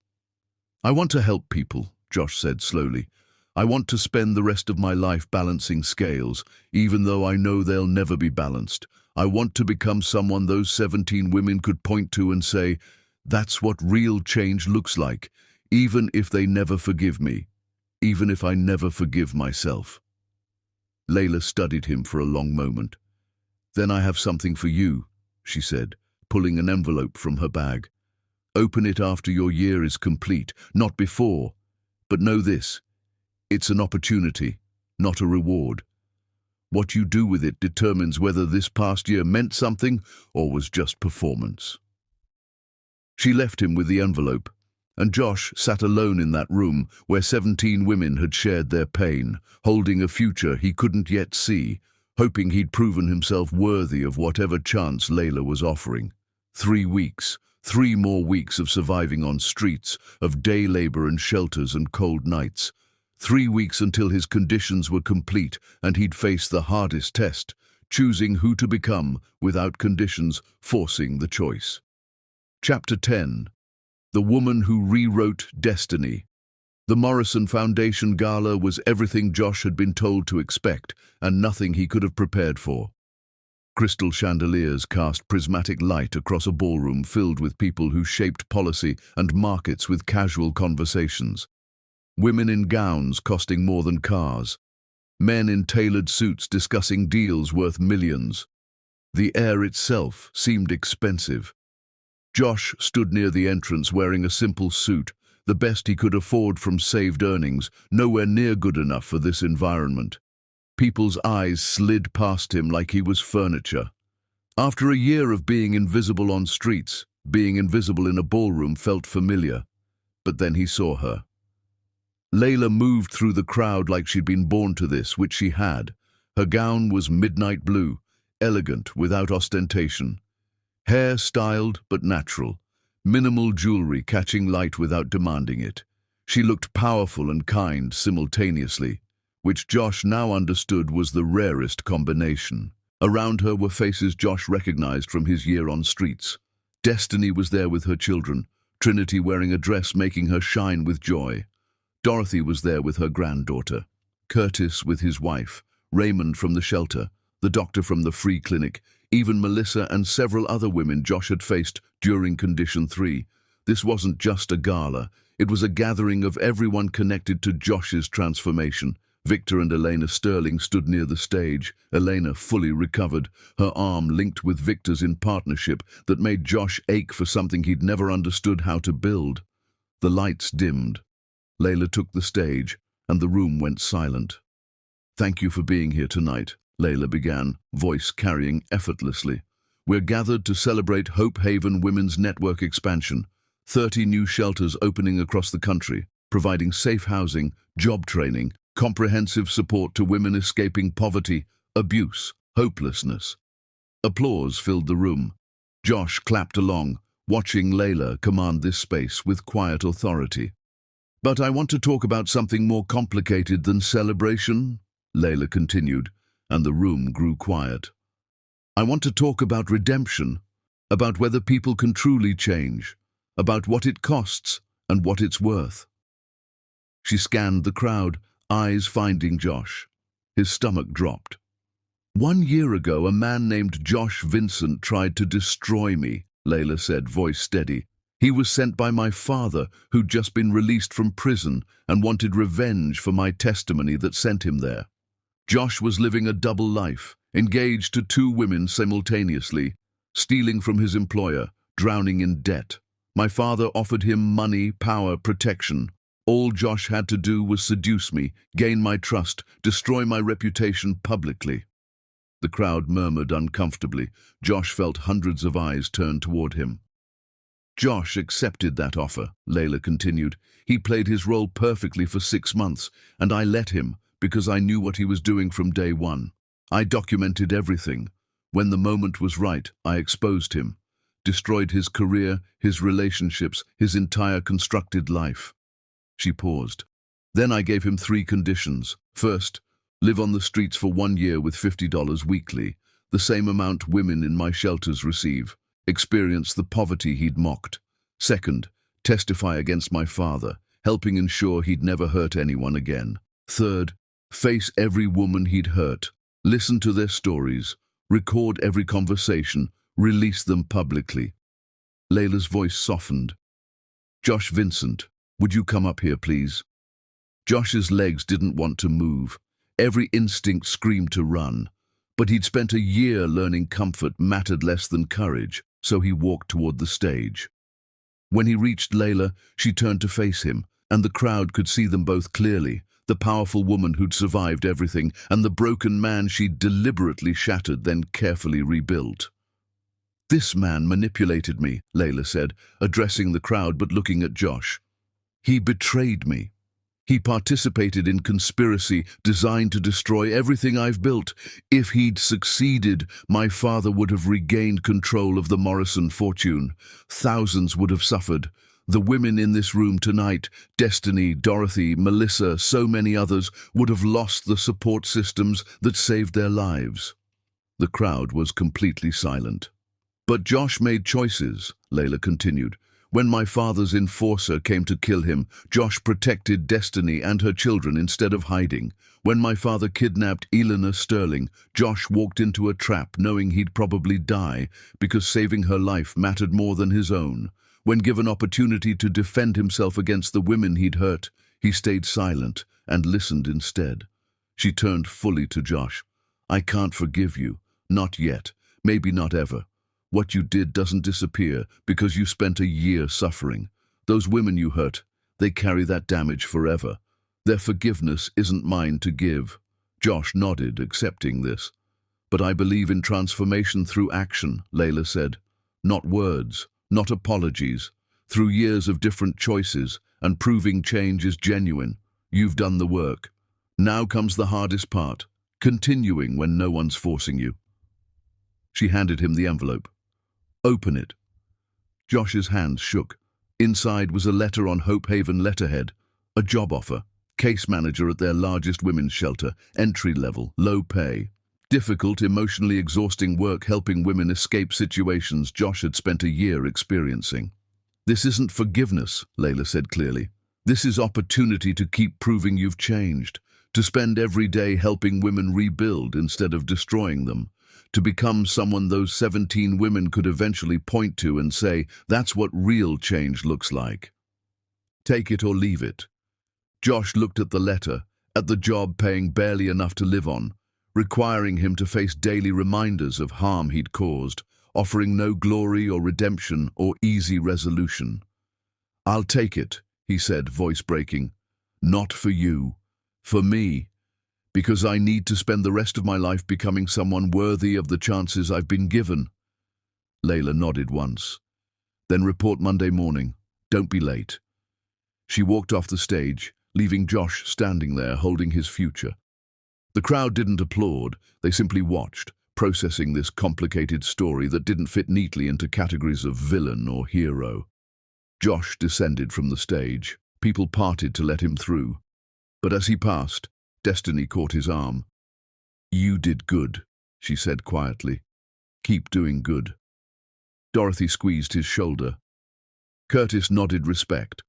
I want to help people, Josh said slowly. I want to spend the rest of my life balancing scales, even though I know they'll never be balanced. I want to become someone those 17 women could point to and say, that's what real change looks like, even if they never forgive me, even if I never forgive myself. Layla studied him for a long moment. Then I have something for you, she said, pulling an envelope from her bag. Open it after your year is complete, not before. But know this, it's an opportunity, not a reward. What you do with it determines whether this past year meant something or was just performance. She left him with the envelope, and Josh sat alone in that room where 17 women had shared their pain, holding a future he couldn't yet see, hoping he'd proven himself worthy of whatever chance Layla was offering. 3 weeks, 3 more weeks of surviving on streets, of day labor and shelters and cold nights. 3 weeks until his conditions were complete and he'd face the hardest test, choosing who to become without conditions forcing the choice. Chapter 10. The Woman Who Rewrote Destiny. The Morrison Foundation Gala was everything Josh had been told to expect and nothing he could have prepared for. Crystal chandeliers cast prismatic light across a ballroom filled with people who shaped policy and markets with casual conversations. Women in gowns costing more than cars. Men in tailored suits discussing deals worth millions. The air itself seemed expensive. Josh stood near the entrance wearing a simple suit, the best he could afford from saved earnings, nowhere near good enough for this environment. People's eyes slid past him like he was furniture. After a year of being invisible on streets, being invisible in a ballroom felt familiar. But then he saw her. Layla moved through the crowd like she'd been born to this, which she had. Her gown was midnight blue, elegant without ostentation. Hair styled but natural, minimal jewelry catching light without demanding it. She looked powerful and kind simultaneously, which Josh now understood was the rarest combination. Around her were faces Josh recognized from his year on streets. Destiny was there with her children, Trinity wearing a dress making her shine with joy. Dorothy was there with her granddaughter, Curtis with his wife, Raymond from the shelter, the doctor from the free clinic, even Melissa and several other women Josh had faced during Condition 3. This wasn't just a gala, it was a gathering of everyone connected to Josh's transformation. Victor and Elena Sterling stood near the stage, Elena fully recovered, her arm linked with Victor's in partnership that made Josh ache for something he'd never understood how to build. The lights dimmed. Layla took the stage, and the room went silent. "Thank you for being here tonight," Layla began, voice carrying effortlessly. "We're gathered to celebrate Hope Haven Women's Network expansion, 30 new shelters opening across the country, providing safe housing, job training, comprehensive support to women escaping poverty, abuse, hopelessness." Applause filled the room. Josh clapped along, watching Layla command this space with quiet authority. "But I want to talk about something more complicated than celebration," Layla continued, and the room grew quiet. "I want to talk about redemption, about whether people can truly change, about what it costs and what it's worth." She scanned the crowd, eyes finding Josh. His stomach dropped. "1 year ago, a man named Josh Vincent tried to destroy me," Layla said, voice steady. "He was sent by my father, who'd just been released from prison and wanted revenge for my testimony that sent him there. Josh was living a double life, engaged to 2 women simultaneously, stealing from his employer, drowning in debt. My father offered him money, power, protection. All Josh had to do was seduce me, gain my trust, destroy my reputation publicly." The crowd murmured uncomfortably. Josh felt hundreds of eyes turned toward him. Josh accepted that offer, Layla continued. He played his role perfectly for 6 months, and I let him because I knew what he was doing from day one. I documented everything. When the moment was right, I exposed him, destroyed his career, his relationships, his entire constructed life. She paused. Then I gave him 3 conditions. First, live on the streets for 1 year with $50 weekly, the same amount women in my shelters receive. Experience the poverty he'd mocked. Second, testify against my father, helping ensure he'd never hurt anyone again. Third, face every woman he'd hurt. Listen to their stories. Record every conversation. Release them publicly. Layla's voice softened. Josh Vincent, would you come up here, please? Josh's legs didn't want to move. Every instinct screamed to run. But he'd spent a year learning comfort mattered less than courage, so he walked toward the stage. When he reached Layla, she turned to face him, and the crowd could see them both clearly, the powerful woman who'd survived everything, and the broken man she'd deliberately shattered, then carefully rebuilt. This man manipulated me, Layla said, addressing the crowd but looking at Josh. He betrayed me. He participated in conspiracy designed to destroy everything I've built. If he'd succeeded, my father would have regained control of the Morrison fortune. Thousands would have suffered. The women in this room tonight, Destiny, Dorothy, Melissa, so many others, would have lost the support systems that saved their lives. The crowd was completely silent. But Josh made choices, Layla continued. When my father's enforcer came to kill him, Josh protected Destiny and her children instead of hiding. When my father kidnapped Elena Sterling, Josh walked into a trap knowing he'd probably die because saving her life mattered more than his own. When given opportunity to defend himself against the women he'd hurt, he stayed silent and listened instead. She turned fully to Josh. I can't forgive you. Not yet. Maybe not ever. What you did doesn't disappear because you spent a year suffering. Those women you hurt, they carry that damage forever. Their forgiveness isn't mine to give. Josh nodded, accepting this. But I believe in transformation through action, Layla said. Not words, not apologies. Through years of different choices and proving change is genuine. You've done the work. Now comes the hardest part, continuing when no one's forcing you. She handed him the envelope. Open it. Josh's hands shook. Inside was a letter on Hope Haven letterhead. A job offer. Case manager at their largest women's shelter. Entry level. Low pay. Difficult, emotionally exhausting work helping women escape situations Josh had spent a year experiencing. This isn't forgiveness, Layla said clearly. This is opportunity to keep proving you've changed. To spend every day helping women rebuild instead of destroying them. To become someone those 17 women could eventually point to and say, that's what real change looks like. Take it or leave it. Josh looked at the letter, at the job paying barely enough to live on, requiring him to face daily reminders of harm he'd caused, offering no glory or redemption or easy resolution. I'll take it, he said, voice breaking. Not for you, for me. Because I need to spend the rest of my life becoming someone worthy of the chances I've been given. Layla nodded once. Then report Monday morning. Don't be late. She walked off the stage, leaving Josh standing there holding his future. The crowd didn't applaud, they simply watched, processing this complicated story that didn't fit neatly into categories of villain or hero. Josh descended from the stage. People parted to let him through. But as he passed, Destiny caught his arm. You did good, she said quietly. Keep doing good. Dorothy squeezed his shoulder. Curtis nodded respect.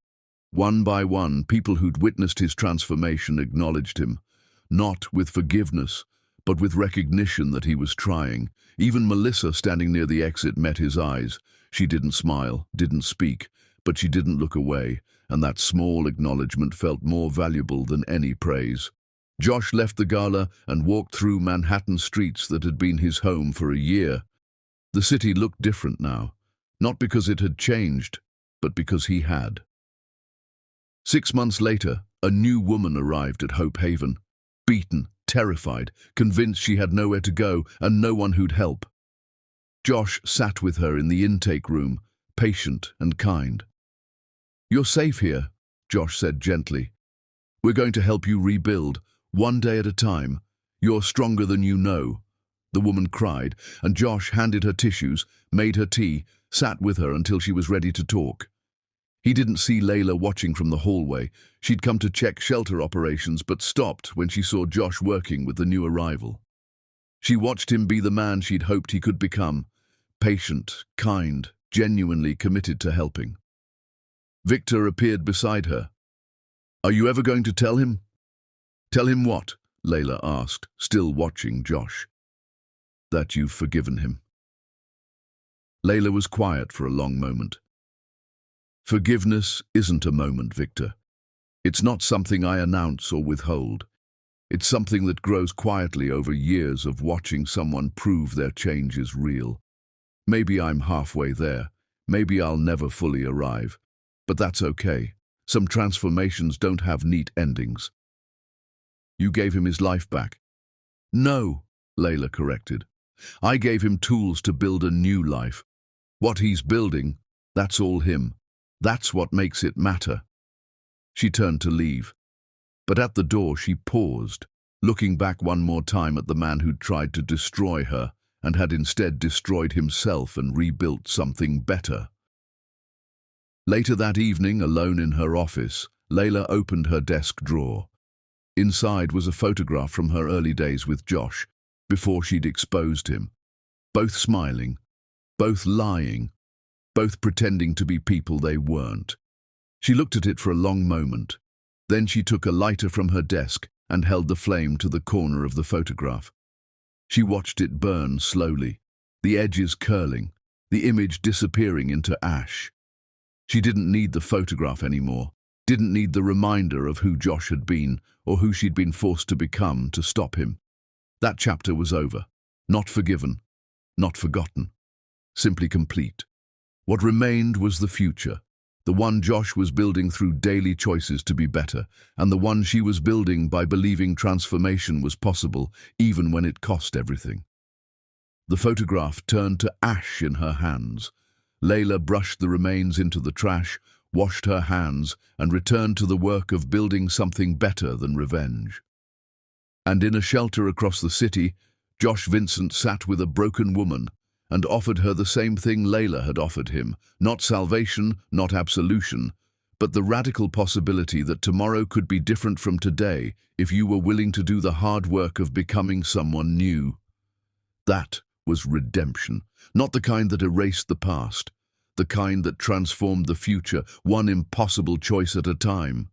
One by one, people who'd witnessed his transformation acknowledged him, not with forgiveness, but with recognition that he was trying. Even Melissa, standing near the exit, met his eyes. She didn't smile, didn't speak, but she didn't look away, and that small acknowledgement felt more valuable than any praise. Josh left the gala and walked through Manhattan streets that had been his home for a year. The city looked different now, not because it had changed, but because he had. 6 months later, a new woman arrived at Hope Haven, beaten, terrified, convinced she had nowhere to go and no one who'd help. Josh sat with her in the intake room, patient and kind. "You're safe here," Josh said gently. "We're going to help you rebuild, one day at a time. You're stronger than you know." The woman cried, and Josh handed her tissues, made her tea, sat with her until she was ready to talk. He didn't see Layla watching from the hallway. She'd come to check shelter operations but stopped when she saw Josh working with the new arrival. She watched him be the man she'd hoped he could become, patient, kind, genuinely committed to helping. Victor appeared beside her. "Are you ever going to tell him?" "Tell him what?" Layla asked, still watching Josh. "That you've forgiven him." Layla was quiet for a long moment. "Forgiveness isn't a moment, Victor. It's not something I announce or withhold. It's something that grows quietly over years of watching someone prove their change is real. Maybe I'm halfway there. Maybe I'll never fully arrive. But that's okay. Some transformations don't have neat endings." "You gave him his life back." "No," Layla corrected. "I gave him tools to build a new life. What he's building, that's all him. That's what makes it matter." She turned to leave. But at the door she paused, looking back one more time at the man who'd tried to destroy her and had instead destroyed himself and rebuilt something better. Later that evening, alone in her office, Layla opened her desk drawer. Inside was a photograph from her early days with Josh, before she'd exposed him. Both smiling, both lying, both pretending to be people they weren't. She looked at it for a long moment. Then she took a lighter from her desk and held the flame to the corner of the photograph. She watched it burn slowly, the edges curling, the image disappearing into ash. She didn't need the photograph anymore, didn't need the reminder of who Josh had been or who she'd been forced to become to stop him. That chapter was over, not forgiven, not forgotten, simply complete. What remained was the future, the one Josh was building through daily choices to be better, and the one she was building by believing transformation was possible, even when it cost everything. The photograph turned to ash in her hands. Layla brushed the remains into the trash, washed her hands, and returned to the work of building something better than revenge. And in a shelter across the city, Josh Vincent sat with a broken woman and offered her the same thing Layla had offered him, not salvation, not absolution, but the radical possibility that tomorrow could be different from today if you were willing to do the hard work of becoming someone new. That was redemption, not the kind that erased the past, the kind that transformed the future, one impossible choice at a time.